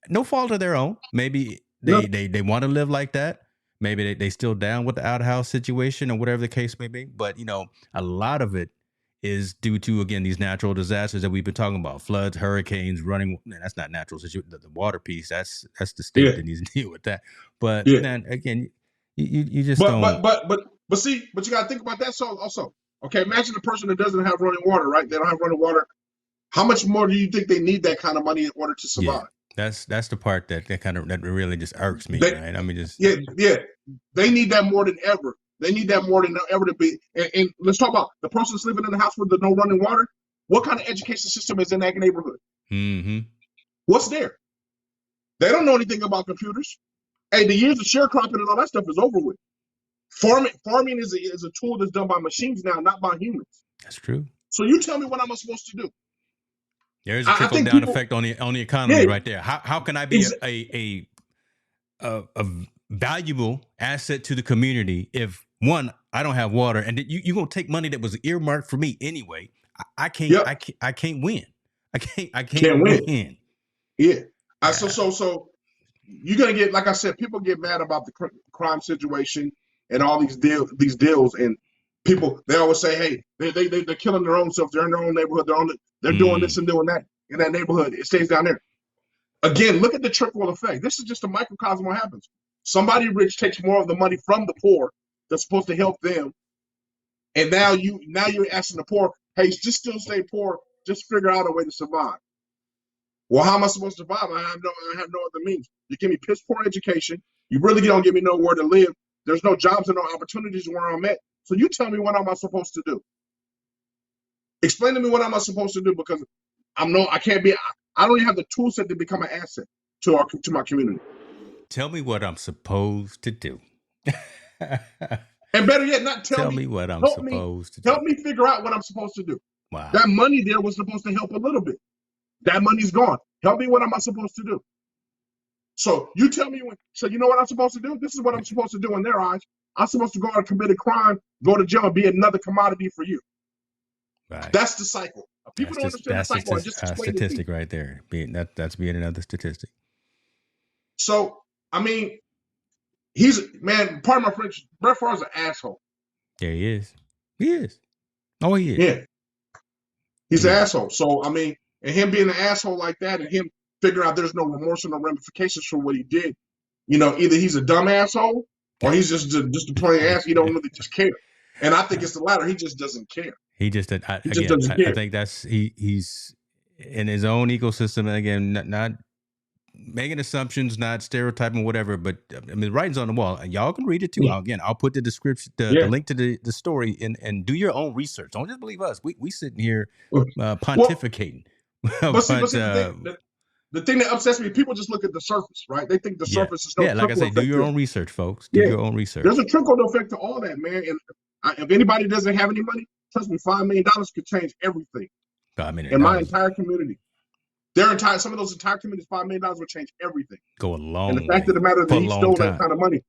no fault of their own. Maybe they want to live like that. maybe they still down with the outhouse situation or whatever the case may be. But, a lot of it is due to, again, these natural disasters that we've been talking about: floods, hurricanes, running. Man, that's not natural. The water piece, that's the state that needs to deal with that. But then again, you just don't. But you got to think about that. So also, okay, imagine a person that doesn't have running water, right? They don't have running water. How much more do you think they need that kind of money in order to survive? That's the part that really just irks me, right? I mean, just they need that more than ever. They need that more than ever to be. And let's talk about the person that's living in the house with no running water. What kind of education system is in that neighborhood? Mm-hmm. What's there? They don't know anything about computers. Hey, the years of sharecropping and all that stuff is over with. Farming is a tool that's done by machines now, not by humans. That's true. So you tell me what I'm supposed to do. There's a trickle down effect on the economy right there. How can I be a valuable asset to the community if, one, I don't have water, and you're gonna take money that was earmarked for me anyway? I can't win. I can't win. Yeah. So you're gonna get, like I said, people get mad about the crime situation and all these deals, and people, they always say, hey, they're killing their own self. They're in their own neighborhood. They're doing this and doing that in that neighborhood. It stays down there. Again, look at the trickle effect. This is just a microcosm of what happens. Somebody rich takes more of the money from the poor that's supposed to help them, and now you're asking the poor, hey, just still stay poor. Just figure out a way to survive. Well, how am I supposed to survive? I have no other means. You give me piss poor education. You really don't give me nowhere to live. There's no jobs and no opportunities where I'm at. So you tell me what am I supposed to do? Explain to me what am I supposed to do, because I don't even have the tool set to become an asset to my community. Tell me what I'm supposed to do. And better yet, not tell me what I'm supposed to do. Help me figure out what I'm supposed to do. Wow. That money there was supposed to help a little bit. That money's gone. Help me, what am I supposed to do? So you tell me so you know what I'm supposed to do? This is what I'm supposed to do in their eyes. I'm supposed to go out and commit a crime, go to jail, and be another commodity for you. Right. That's the cycle. People don't understand the cycle. That's a statistic right there. That's being another statistic. So, I mean, pardon my French, Brett Favre's an asshole. Yeah, he is. He is. Oh, he is. Yeah. He's an asshole. So, I mean, and him being an asshole like that, and him figuring out there's no remorse or no ramifications for what he did, either he's a dumb asshole or he's just a plain ass. He don't really just care. And I think it's the latter. He just doesn't care. He just doesn't care. I think that's he's in his own ecosystem. And again, not making assumptions, not stereotyping, whatever. But I mean, writing's on the wall. Y'all can read it too. Again, I'll put the description, the link to the story, and do your own research. Don't just believe us. We sitting here pontificating. The thing that upsets me, people just look at the surface, right? They think the surface is no. Like I say, do your own research, folks. Do your own research. There's a trickle effect to all that, man. And if anybody doesn't have any money, trust me, $5 million could change everything. In my entire community. Some of those entire communities, $5 million would change everything. Go a long way. And the fact of the matter is that he stole that kind of money.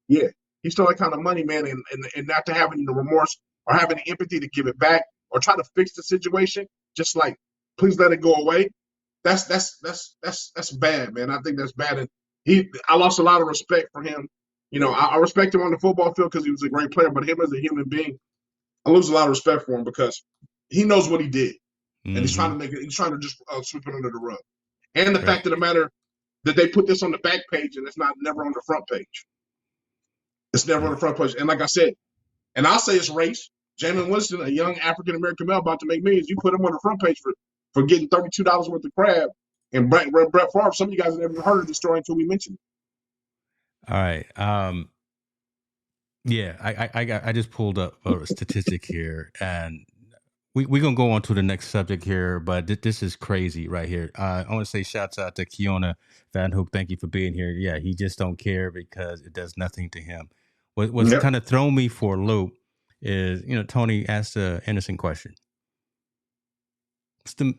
Yeah, he stole that kind of money, man, and not to have any remorse or having the empathy to give it back or try to fix the situation, just like, please let it go away. That's bad, man. I think that's bad. And I lost a lot of respect for him. I respect him on the football field because he was a great player, but him as a human being, I lose a lot of respect for him because he knows what he did. And he's trying to just sweep it under the rug. And the fact of the matter that they put this on the back page and it's never on the front page. It's never on the front page. And like I said, and I'll say it's race. Jameis Winston, a young African-American male about to make millions, you put him on the front page for getting $32 worth of crab. And Brett Favre, some of you guys have never heard of the story until we mentioned it. All right. I just pulled up a statistic here, and we're going to go on to the next subject here, but this is crazy right here. I want to say shouts out to Kiona Van Hook. Thank you for being here. Yeah, he just don't care because it does nothing to him. What's kind of thrown me for a loop is, Tony asked an innocent question. What's the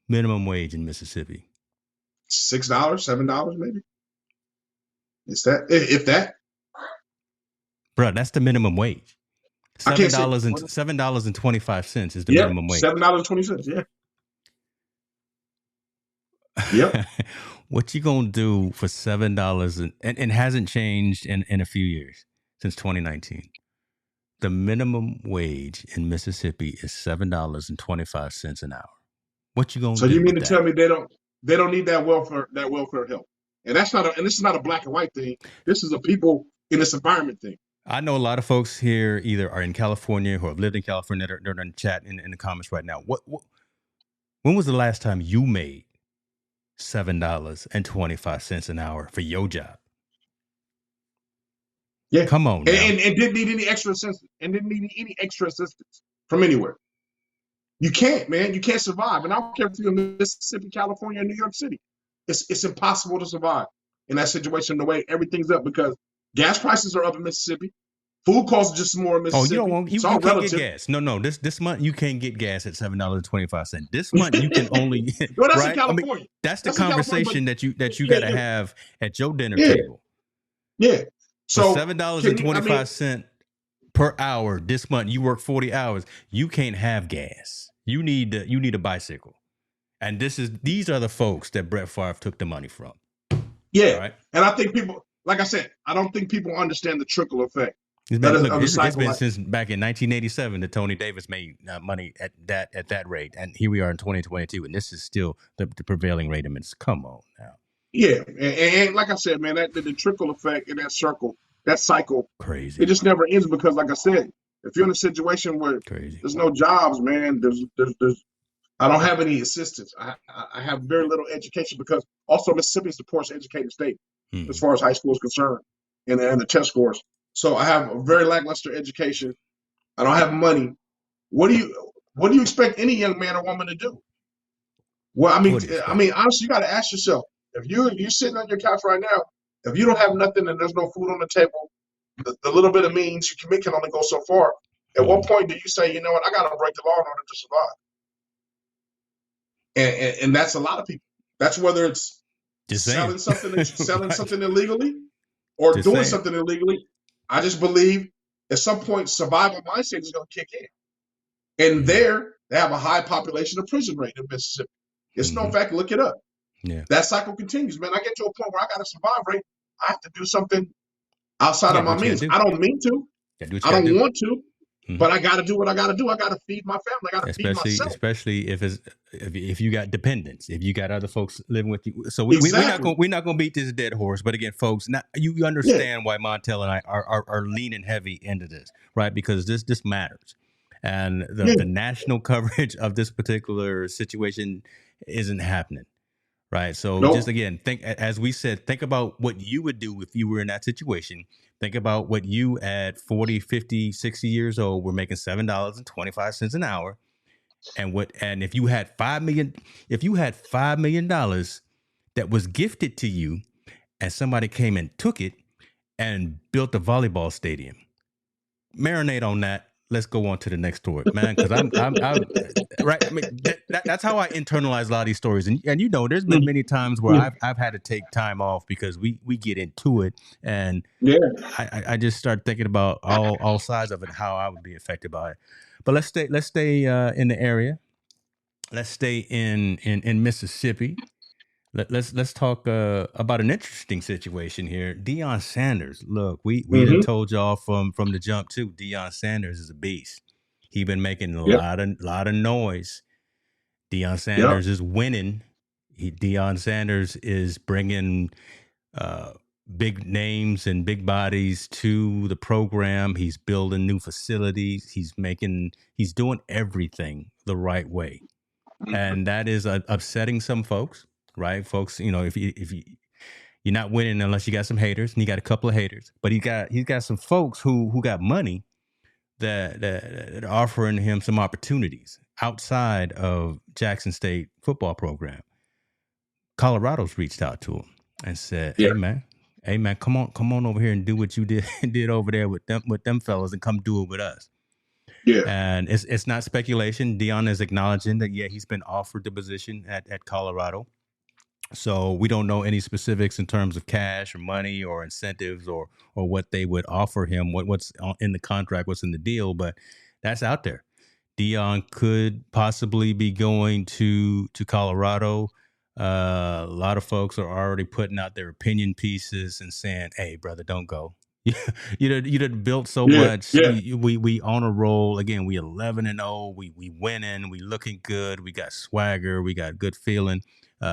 minimum wage in Mississippi? $6, $7 maybe? Is that, if that? Bro, that's the minimum wage. $7.25 is the minimum wage. $7.20, yeah. Yep. What you gonna do for $7 and hasn't changed in a few years since 2019? The minimum wage in Mississippi is $7.25 an hour. What you gonna So do you mean with to that? tell me they don't need that welfare help? And this is not a black and white thing. This is a people in this environment thing. I know a lot of folks here either are in California or have lived in California. They're in the chat in the comments right now. When was the last time you made $7.25 an hour for your job? Yeah. Come on now. And didn't need any extra assistance. And didn't need any extra assistance from anywhere. You can't, man. You can't survive. And I don't care if you're in Mississippi, California, or New York City. It's impossible to survive in that situation the way everything's up because gas prices are up in Mississippi. Food costs are just more in Mississippi. You can't get gas. No. This month you can't get gas at $7.25. This month you can only well, that's right? in California. I mean, that's the conversation that you gotta have at your dinner yeah. table. Yeah. So $7.25 per hour this month, you work 40 hours. You can't have gas. You need a bicycle. And these are the folks that Brett Favre took the money from. Yeah. Right? And I think people, like I said, I don't think people understand the trickle effect. It's been since back in 1987 that Tony Davis made money at that rate, and here we are in 2022, and this is still the prevailing rate. I mean, come on now. Yeah, and like I said, man, the trickle effect in that cycle, crazy. It just never ends because, like I said, if you're in a situation where there's no jobs, man, there's I don't have any assistance. I have very little education because also Mississippi is the poorest educated state as far as high school is concerned, and the test scores. So I have a very lackluster education. I don't have money. What do you expect any young man or woman to do? Well, I mean, honestly, you got to ask yourself if you're sitting on your couch right now, if you don't have nothing and there's no food on the table, the little bit of means you can make can only go so far. At what point do you say, you know what, I got to break the law in order to survive? And that's a lot of people. That's whether it's selling something illegally or doing something illegally. I just believe at some point survival mindset is going to kick in. And there, they have a high population of prison rate in Mississippi. It's no fact. Look it up. Yeah. That cycle continues, man. I get to a point where I got a survival rate. I have to do something outside of my means. I don't mean to. I don't want to. But I got to do what I got to do. I got to feed my family. I got to feed myself. Especially if you got dependents, if you got other folks living with you. So we're not going to beat this dead horse. But again, folks, you understand why Montel and I are leaning heavy into this, right? Because this matters, and the national coverage of this particular situation isn't happening, right? So just again, think about what you would do if you were in that situation. Think about what you at 40, 50, 60 years old were making $7.25 an hour. And if you had $5 million that was gifted to you and somebody came and took it and built a volleyball stadium, marinate on that. Let's go on to the next story, man. Because I'm right. I mean, that's how I internalize a lot of these stories, and there's been many times where I've had to take time off because we get into it, and I just start thinking about all sides of it, how I would be affected by it. But let's stay in the area. Let's stay in Mississippi. Let's talk about an interesting situation here. Deion Sanders. Look, we done told y'all from the jump too. Deion Sanders is a beast. He been making a lot of noise. Deion Sanders is winning. Deion Sanders is bringing big names and big bodies to the program. He's building new facilities. He's doing everything the right way, and that is upsetting some folks. Right, folks. If you're not winning unless you got some haters, and you got a couple of haters, but he's got some folks who got money that are offering him some opportunities outside of Jackson State football program. Colorado's reached out to him and said, "Hey man, come on over here and do what you did over there with them fellas, and come do it with us." Yeah, and it's not speculation. Deion is acknowledging that he's been offered the position at Colorado. So we don't know any specifics in terms of cash or money or incentives or what they would offer him, what's in the contract, what's in the deal, but that's out there. Deion could possibly be going to Colorado. A lot of folks are already putting out their opinion pieces and saying, "Hey, brother, don't go. You done built so Yeah, much. yeah, We on a roll again. We 11-0. We winning. We looking good. We got swagger. We got good feeling.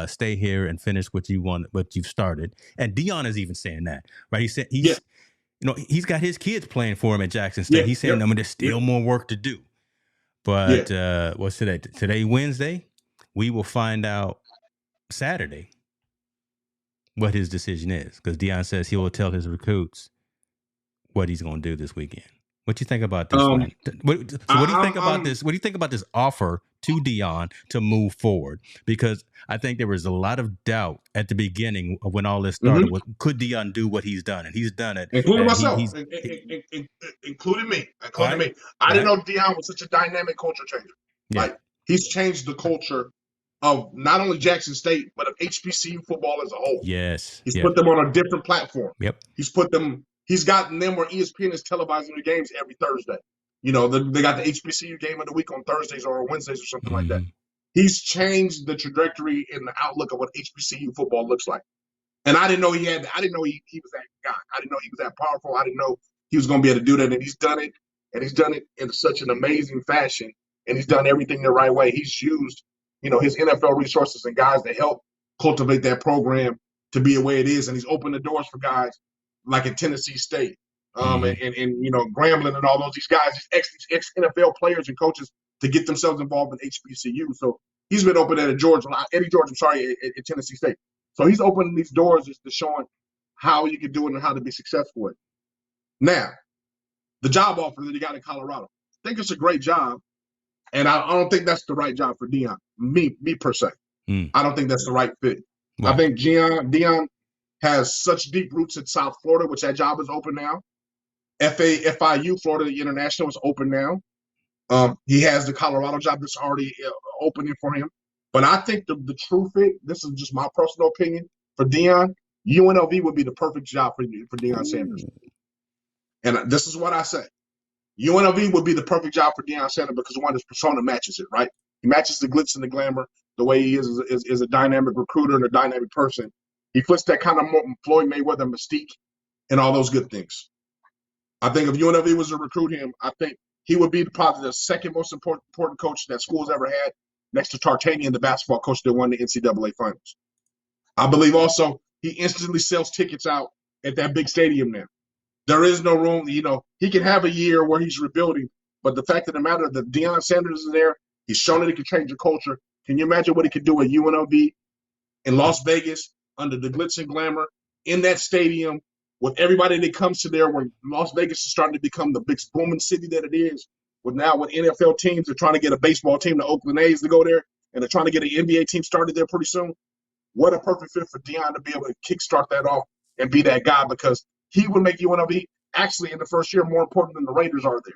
Stay here and finish what you want, what you've started." And Deion is even saying that, right? He said yeah, he's got his kids playing for him at Jackson yeah, State. He's yeah, saying, "I mean, there's yeah, still more work to do." yeah. But what's today? Today, Wednesday. We will find out Saturday what his decision is, because Deion says he will tell his recruits what he's going to do this weekend. What do you think about this Um, one? So, what do you think about this? What do you think about this offer to Deion to move forward? Because I think there was a lot of doubt at the beginning of when all this started. mhm. Could Deion do what he's done? And he's done it. Including And myself, including me, all including right, me. I all didn't right, know Deion was such a dynamic culture changer. yeah, Like he's changed the culture of not only Jackson State but of HBCU football as a whole. yes, He's yep, put them on a different platform. yep, He's gotten them where ESPN is televising the games every Thursday. You know, they got the HBCU game of the week on Thursdays or Wednesdays or something like that. mm-hmm. He's changed the trajectory and the outlook of what HBCU football looks like. And I didn't know he was that guy. I didn't know he was that powerful. I didn't know he was going to be able to do that. And he's done it. And he's done it in such an amazing fashion. And he's done everything the right way. He's used, his NFL resources and guys to help cultivate that program to be the way it is. And he's opened the doors for guys like at Tennessee State, Mm-hmm. and Grambling and all these guys, these ex NFL players and coaches to get themselves involved in HBCU. So he's been open at Eddie George, at Tennessee State. So he's opening these doors just to showing how you can do it and how to be successful at it. Now, the job offer that he got in Colorado, I think it's a great job, and I don't think that's the right job for Deion. Me per se, I don't think that's the right fit. I Why? think Deion has such deep roots in South Florida, which that job is open now. FIU, Florida International, is open now. He has the Colorado job that's already opening for him. But I think the true fit, this is just my personal opinion, for Deion, UNLV would be the perfect job for Deion Sanders. And this is what I say. UNLV would be the perfect job for Deion Sanders because one, his persona matches it, right? He matches the glitz and the glamour, the way he is a dynamic recruiter and a dynamic person. He fits that kind of Floyd Mayweather mystique and all those good things. I think if UNLV was to recruit him, I think he would be probably the second most important coach that school's ever had, next to Tartanian, the basketball coach that won the NCAA finals. I believe also he instantly sells tickets out at that big stadium now. There is no room, he can have a year where he's rebuilding, but the fact of the matter that Deion Sanders is there, he's shown that he can change the culture. Can you imagine what he could do at UNLV in Las Vegas under the glitz and glamour in that stadium with everybody that comes to there, when Las Vegas is starting to become the big booming city that it is, with NFL teams are trying to get a baseball team, the Oakland A's, to go there, and they're trying to get an NBA team started there pretty soon. What a perfect fit for Deion to be able to kickstart that off and be that guy, because he would make UNLV actually in the first year more important than the Raiders are there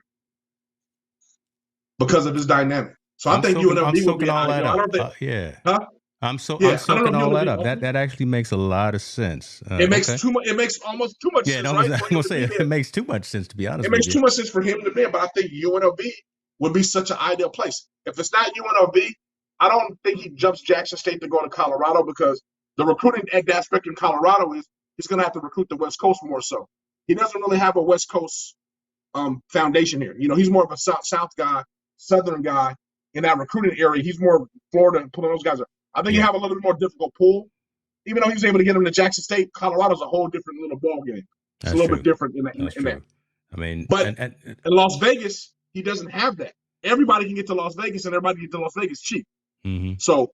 because of his dynamic. So I think UNLV would be all that ideal. I don't up. think, Yeah. huh? I'm Yeah, I don't soaking know if all that UNLV. up. That actually makes a lot of sense. It makes Okay. It makes almost too much Yeah, sense, no, right? I'm gonna say it makes too much sense, to be honest It with makes you. too much sense for him to be, but I think UNLV would be such an ideal place. If it's not UNLV, I don't think he jumps Jackson State to go to Colorado, because the recruiting aspect in Colorado is he's going to have to recruit the West Coast more so. He doesn't really have a West Coast foundation here. He's more of a South guy, Southern guy in that recruiting area. He's more Florida and pulling those guys up. I think you have a little bit more difficult pull. Even though he was able to get him to Jackson State, Colorado's a whole different little ball game. It's a little bit different in that. That's true. I mean, but in Las Vegas, he doesn't have that. Everybody can get to Las Vegas, and everybody can get to Las Vegas cheap. Mm-hmm. So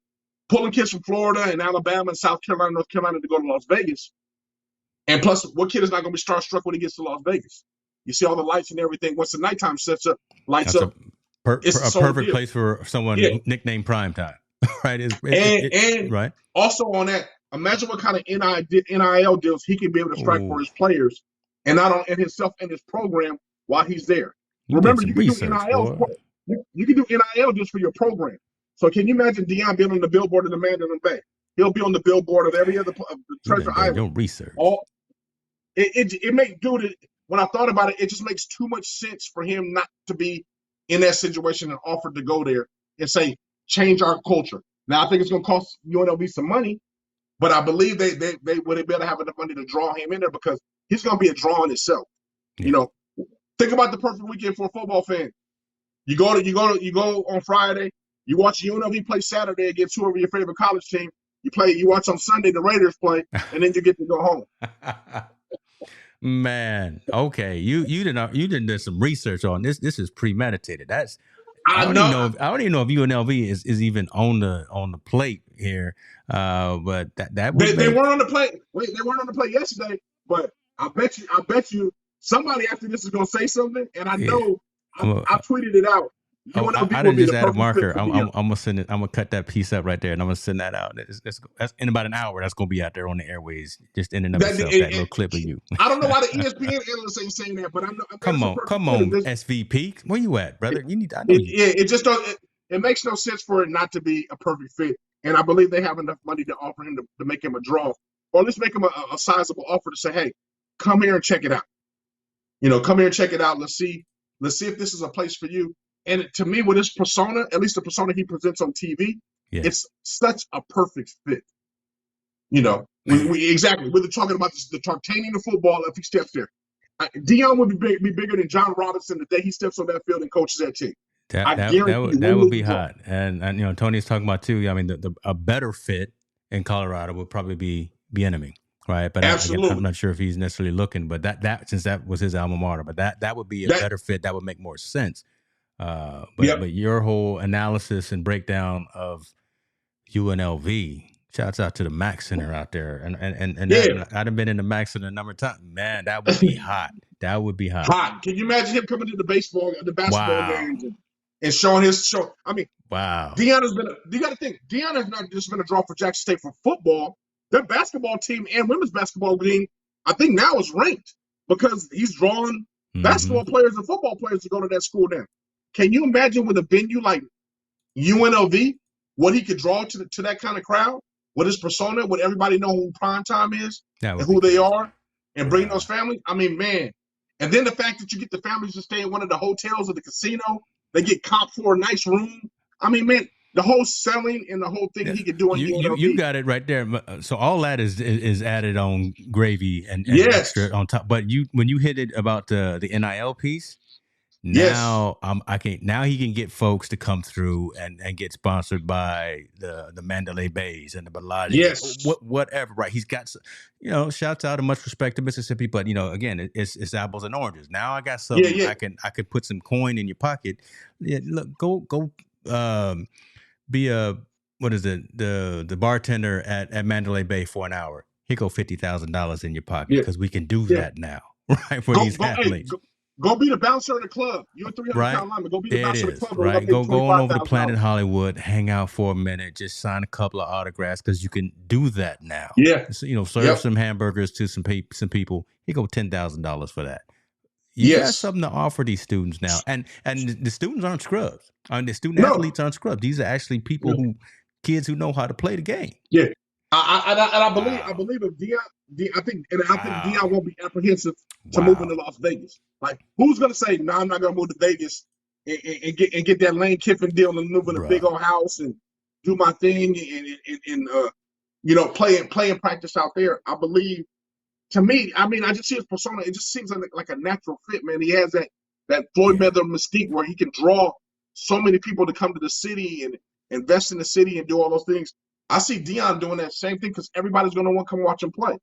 pulling kids from Florida and Alabama and South Carolina, North Carolina to go to Las Vegas, and plus, what kid is not going to be starstruck when he gets to Las Vegas? You see all the lights and everything. Once the nighttime sets up, lights up. It's a perfect place for someone nicknamed Primetime, right? Right. Also on that, imagine what kind of NIL deals he can be able to strike for his players, and not on himself and his program while he's there. Remember, you can do NIL. You can do NIL just for your program. So can you imagine Deion being on the billboard of the Mandalay Bay? He'll be on the billboard of every other Treasure Island. Your research. It makes, dude. When I thought about it, it just makes too much sense for him not to be in that situation and offered to go there and say, change our culture. Now I think it's going to cost UNLV some money, but I believe they would better have enough money to draw him in there because he's going to be a draw in itself. Yeah. You know, think about the perfect weekend for a football fan. You go on Friday. You watch UNLV play Saturday against whoever your favorite college team. You watch on Sunday the Raiders play, and then you get to go home. Man, okay, you didn't do some research on this. This is premeditated. I don't even know if UNLV is even on the plate here. But that they weren't on the plate. Wait, they weren't on the plate yesterday. But I bet you somebody after this is going to say something, and I know I tweeted it out. I didn't just add a marker. I'm gonna send it. I'm gonna cut that piece up right there, and I'm gonna send that out. That's in about an hour. That's gonna be out there on the airways, just in and of itself. That little clip of you. I don't know why the ESPN analysts ain't saying that, but I know. Come on, SVP. Where you at, brother? You need. It just don't. It makes no sense for it not to be a perfect fit, and I believe they have enough money to offer him to make him a draw, or at least make him a sizable offer to say, "Hey, come here and check it out. Come here and check it out. Let's see if this is a place for you." And to me, with his persona, at least the persona he presents on TV, it's such a perfect fit. Exactly. We're talking about the Tartanian of football if he steps there. Deion would be bigger than John Robinson the day he steps on that field and coaches that team. That would be hot. And Tony's talking about too. I mean, a better fit in Colorado would probably be Bieniemy, right? But again, I'm not sure if he's necessarily looking. But that since that was his alma mater, but that would be a better fit. That would make more sense. But your whole analysis and breakdown of UNLV, shouts out to the Mac Center out there, and I've been in the Mac Center a number of times. Man, that would be hot. That would be hot. Hot. Can you imagine him coming to the basketball games and showing his show? I mean, wow. Deion has been. You got to think. Deion has not just been a draw for Jackson State for football. Their basketball team and women's basketball team, I think now is ranked because he's drawing basketball players and football players to go to that school now. Can you imagine with a venue like UNLV, what he could draw to that kind of crowd, with his persona, with everybody know who prime time is and who they are, and bring those families? I mean, man. And then the fact that you get the families to stay in one of the hotels or the casino, they get comped for a nice room. I mean, man, the whole selling and the whole thing he could do on UNLV. You got it right there. So all that is added on gravy and extra on top. But when you hit it about the NIL piece, now now he can get folks to come through and get sponsored by the Mandalay Bays and the Bellagio, whatever. Right? He's got shouts out and much respect to Mississippi, but again, it's apples and oranges. Now I got something I could put some coin in your pocket. Yeah, look, go be the bartender at Mandalay Bay for an hour. Here go $50,000 in your pocket because we can do that now, right? For these athletes. Go be the bouncer in the club. You're a 300-pound lineman. Go be the bouncer in the club. Right. Go on over to Planet Hollywood, hang out for a minute, just sign a couple of autographs because you can do that now. Yeah. So, serve some hamburgers to some people. Here go $10,000 for that. You got something to offer these students now, and the students aren't scrubs. The student athletes aren't scrubs. These are actually people kids who know how to play the game. Yeah. I believe if Deion, I think Deion won't be apprehensive to moving to Las Vegas. Like, who's gonna say, "No, I'm not gonna move to Vegas and get that Lane Kiffin deal and move in a big old house and do my thing and play and practice out there." I believe. To me, I mean, I just see his persona. It just seems like a natural fit, man. He has that Floyd Mayweather mystique where he can draw so many people to come to the city and invest in the city and do all those things. I see Deion doing that same thing because everybody's going to want to come watch him play.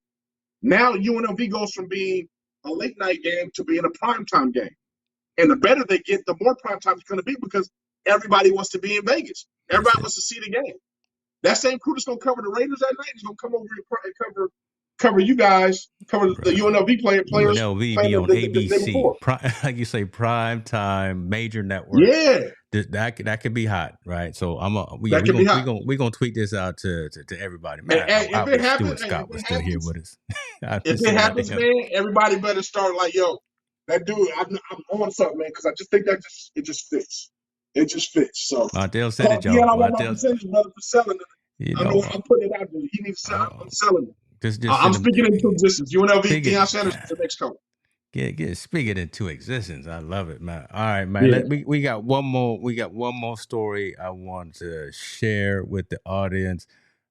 Now UNLV goes from being a late night game to being a primetime game. And the better they get, the more primetime it's going to be because everybody wants to be in Vegas. Everybody wants to see the game. That same crew that's going to cover the Raiders that night is going to come over and cover you guys, cover the UNLV players. UNLV be on ABC, like you say, prime time, major network. Yeah, that could be hot, right? So we're gonna tweet this out to everybody. Man, if it happens, Scott was still here with us. If it happens, man, everybody better start like, yo, that dude, I'm on something, man, because I just think it just fits. It just fits. So Martell said it, y'all. Yeah, I want my percentage, brother, for selling it. I'm putting it out there. He needs to sell. I'm selling it. I'm speaking into existence. UNLV, Deion Sanders is the next coach. Speak it into existence. I love it, man. All right, man. Yeah. We got one more. We got one more story I want to share with the audience.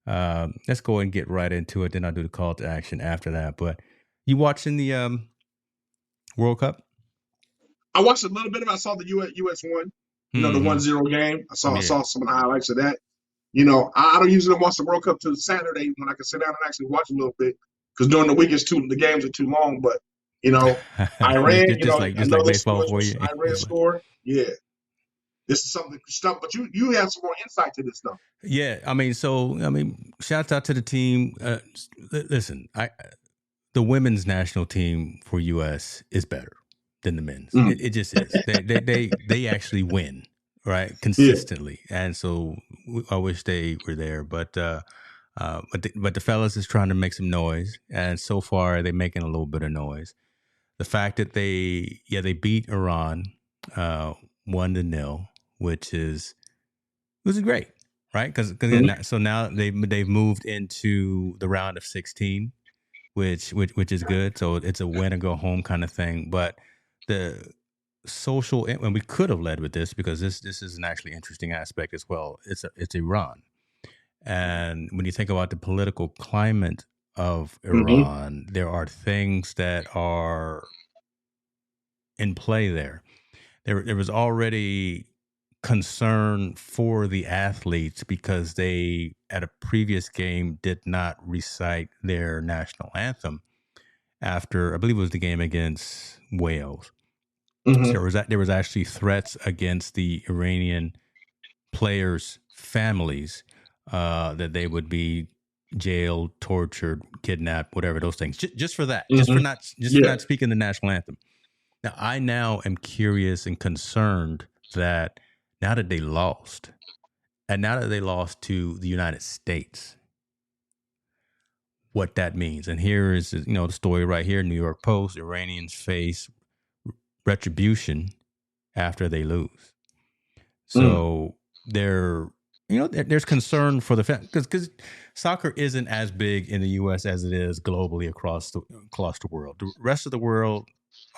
Let's go and get right into it. Then I'll do the call to action after that. But you watching the World Cup? I watched a little bit of it. I saw the US one, the 1-0 game. I saw some of the highlights of that. I don't usually watch the World Cup till Saturday when I can sit down and actually watch a little bit, because during the week the games are too long. But Iran, just like baseball for you. Iran score, yeah. This is something stuff, but you have some more insight to this stuff. Yeah, shout out to the team. Listen, the women's national team for US is better than the men's. It just is. They actually win, right, consistently, and so I wish they were there. But the fellas is trying to make some noise, and so far they're making a little bit of noise. The fact that they beat Iran 1-0, which is great, right? Because so now they've moved into the round of 16, which is good. So it's a win and go home kind of thing. But the social, and we could have led with this because this is an actually interesting aspect as well. It's Iran, and when you think about the political climate of Iran, there are things that are in play there. There was already concern for the athletes because they, at a previous game, did not recite their national anthem after, I believe it was the game against Wales. So there was actually threats against the Iranian players' families that they would be jailed, tortured, kidnapped, whatever, those things, just for that, just for not speaking the national anthem. Now, I am curious and concerned that now that they lost, and now that they lost to the United States, what that means. And here is, the story right here, New York Post: Iranians face retribution after they lose. So there's concern for the because soccer isn't as big in the U.S. as it is globally across the world. The rest of the world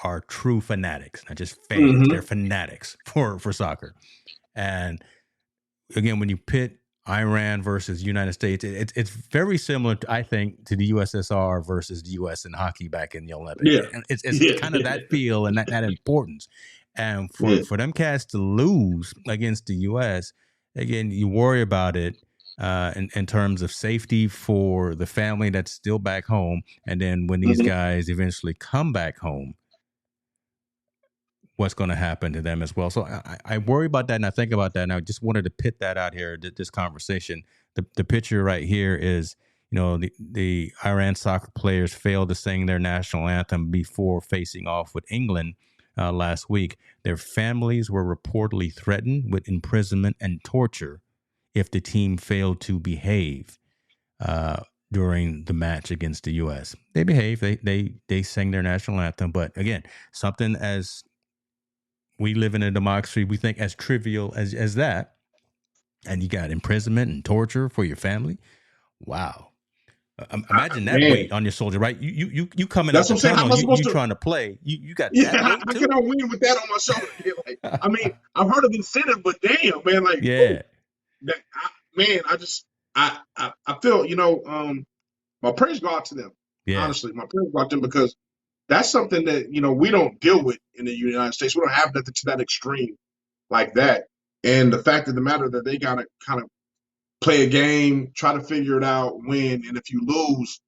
are true fanatics, not just fans. They're fanatics for soccer. And again, when you pit Iran versus United States, it's very similar, I think, to the USSR versus the U.S. in hockey back in the Olympics. Yeah. And it's kind of that feel and that importance. And for them cats to lose against the U.S., again, you worry about it in terms of safety for the family that's still back home. And then when these guys eventually come back home, what's going to happen to them as well. So I worry about that, and I think about that, and I just wanted to pit that out here, this conversation. The picture right here is, the Iran soccer players failed to sing their national anthem before facing off with England last week. Their families were reportedly threatened with imprisonment and torture if the team failed to behave during the match against the U.S. They behaved. They sang their national anthem, but again, something as we live in a democracy, we think as trivial as that, and you got imprisonment and torture for your family. Wow. Imagine that weight on your soldier, right? You coming out the tunnel, you trying to play. You got that weight I too? cannot win with that on my shoulder. I've heard of incentive, but damn, man, I feel, my prayers go out to them. Yeah. Honestly, my prayers go out to them, because that's something that, we don't deal with in the United States. We don't have nothing to that extreme like that. And the fact of the matter that they got to kind of play a game, try to figure it out, win. And if you lose,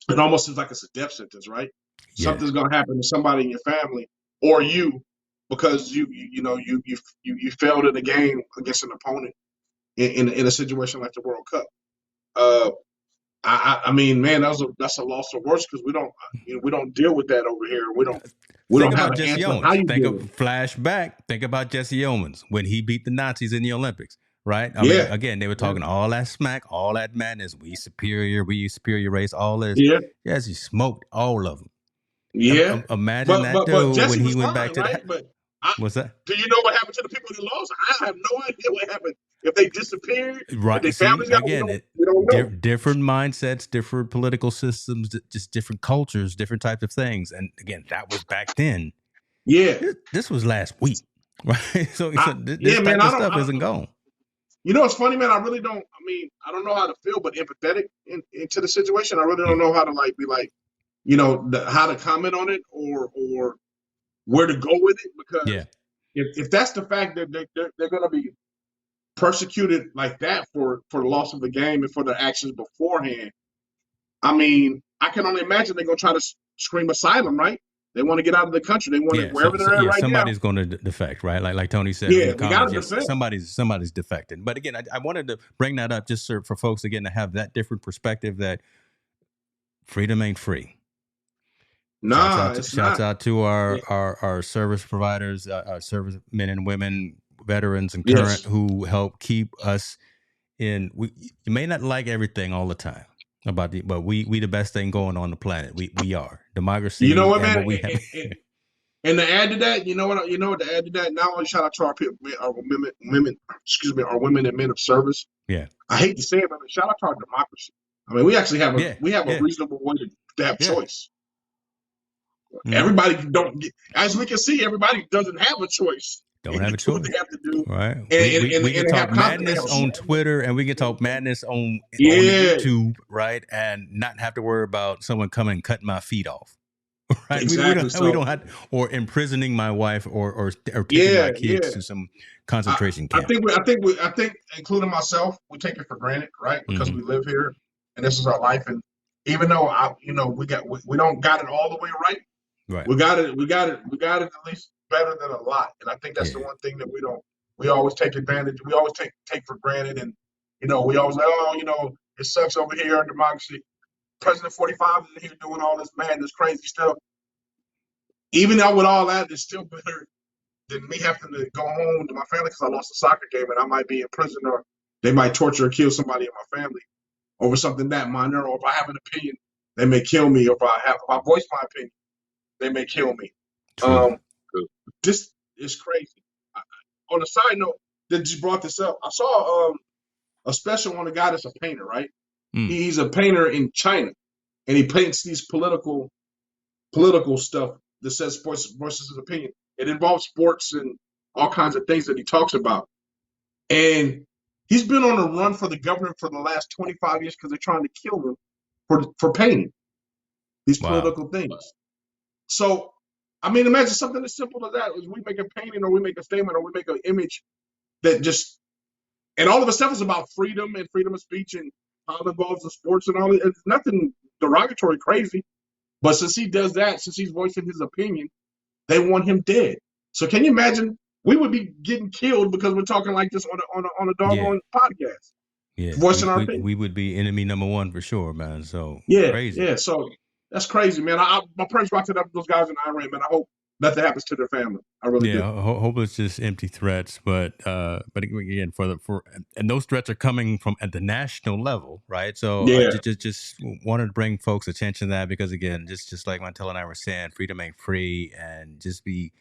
it almost seems like it's a death sentence, right? Yeah. Something's going to happen to somebody in your family or you, because you failed in a game against an opponent in a situation like the World Cup. I mean, man, that's a loss for worse, because we don't deal with that over here. We don't have an Jesse answer. Owens. Flashback. Think about Jesse Owens when he beat the Nazis in the Olympics, right? I mean, again, they were talking all that smack, all that madness. We superior race, all this. Yeah. Yes, he smoked all of them. Yeah. Imagine that dude when he went back to right? But What's that? Do you know what happened to the people that lost? I have no idea what happened. If they disappeared, Right. if their See, families got, again, we don't know. different mindsets, different political systems, just different cultures, different types of things. And again, that was back then. Yeah. This was last week, right? So this man, type of stuff isn't gone. You know, it's funny, man. I really don't. I mean, I don't know how to feel, but empathetic into the situation. I really don't know how to be like, how to comment on it or where to go with it, because if that's the fact that they're going to be persecuted like that for the loss of the game and for their actions beforehand, I mean, I can only imagine they're going to try to scream asylum, right? They want to get out of the country. They want to wherever they're at right somebody's now. going to defect, right? Like Tony said. Yeah, they got to defect. Somebody's defecting. But again, I wanted to bring that up just for folks again to have that different perspective that freedom ain't free. Shouts out to our service providers, our service men and women, veterans and current, who help keep us in. You may not like everything all the time but we the best thing going on the planet. We are democracy. You know what, man? And to add to that, you know what? To add to that, not only shout out to our women and men of service. Yeah, I hate to say it, but shout out to our democracy. I mean, we actually have a reasonable way to have choice. Everybody as we can see, everybody doesn't have a choice. Don't have a choice. What they have to do, right? We can talk madness on Twitter, and we can talk madness on YouTube, right? And not have to worry about someone coming and cutting my feet off, right? Exactly. We don't have, or imprisoning my wife, or taking my kids to some concentration camp. I think, including myself, we take it for granted, right? Because we live here, and this is our life, and even though we don't got it all the way right. Right. We got it at least better than a lot. And I think that's the one thing that we always take advantage. We always take for granted. And, we always it sucks over here in democracy. President 45 is here doing all this madness, crazy stuff. Even though with all that, it's still better than me having to go home to my family because I lost a soccer game and I might be in prison, or they might torture or kill somebody in my family over something that minor. Or if I have an opinion, they may kill me. Or if I voice my opinion, they may kill me. This is crazy. On a side note, that you brought this up, I saw a special on a guy that's a painter, right? He's a painter in China, and he paints these political stuff that says sports versus his opinion. It involves sports and all kinds of things that he talks about. And he's been on a run for the government for the last 25 years because they're trying to kill him for painting these political things. So, I mean, imagine something as simple as that. Is we make a painting or we make a statement or we make an image that just, and all of a sudden it's about freedom and freedom of speech and how it involves the sports and all. It's nothing derogatory, crazy. But since he does that, since he's voicing his opinion, they want him dead. So can you imagine? We would be getting killed because we're talking like this on a doggone podcast. Yeah, voicing our opinion. We would be enemy number one for sure, man. So crazy. Yeah. So that's crazy, man. My prayers go out to those guys in Iran, man. I hope nothing happens to their family. I really do. Hope it's just empty threats, but again, and those threats are coming from at the national level, right? So I just wanted to bring folks' attention to that because again, just like Montel and I were saying, freedom ain't free, and just we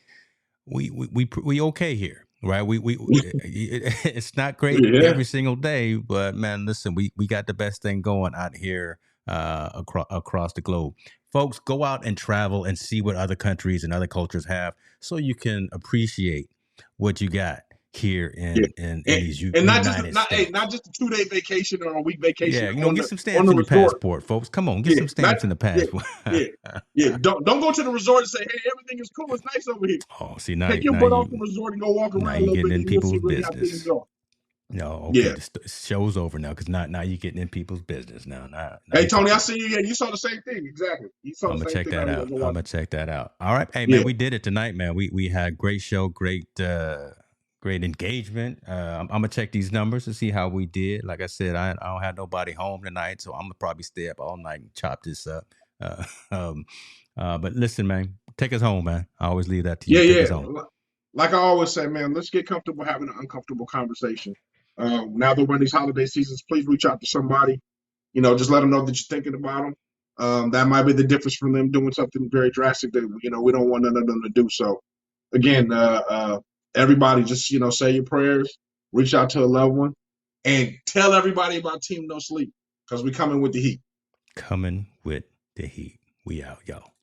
okay here, right? It's not great every single day, but man, listen, we got the best thing going out here across the globe. Folks, go out and travel and see what other countries and other cultures have, so you can appreciate what you got here in these United States. Not just a 2-day vacation or a week vacation. Yeah, get some stamps in your passport, folks. Come on, get some stamps in the passport. Don't go to the resort and say, "Hey, everything is cool. It's nice over here." Oh, see, now take your butt off the resort and go walk around. Now a little you're getting bit in people's business. No, okay, the show's over now because now you're getting in people's business now. Hey, Tony, I see you. Yeah, you saw the same thing. Exactly. I'm gonna check that out. I'm gonna check that out. All right, hey man, we did it tonight, man. We had a great show, great engagement. I'm gonna check these numbers to see how we did. Like I said, I don't have nobody home tonight, so I'm gonna probably stay up all night and chop this up. But listen, man, take us home, man. I always leave that to you. Take us home. Like I always say, man, let's get comfortable having an uncomfortable conversation. Now that we're in these holiday seasons, please reach out to somebody. Just let them know that you're thinking about them. That might be the difference from them doing something very drastic that we don't want none of them to do. So again, everybody just, say your prayers, reach out to a loved one, and tell everybody about Team No Sleep because we're coming with the heat. Coming with the heat. We out, y'all.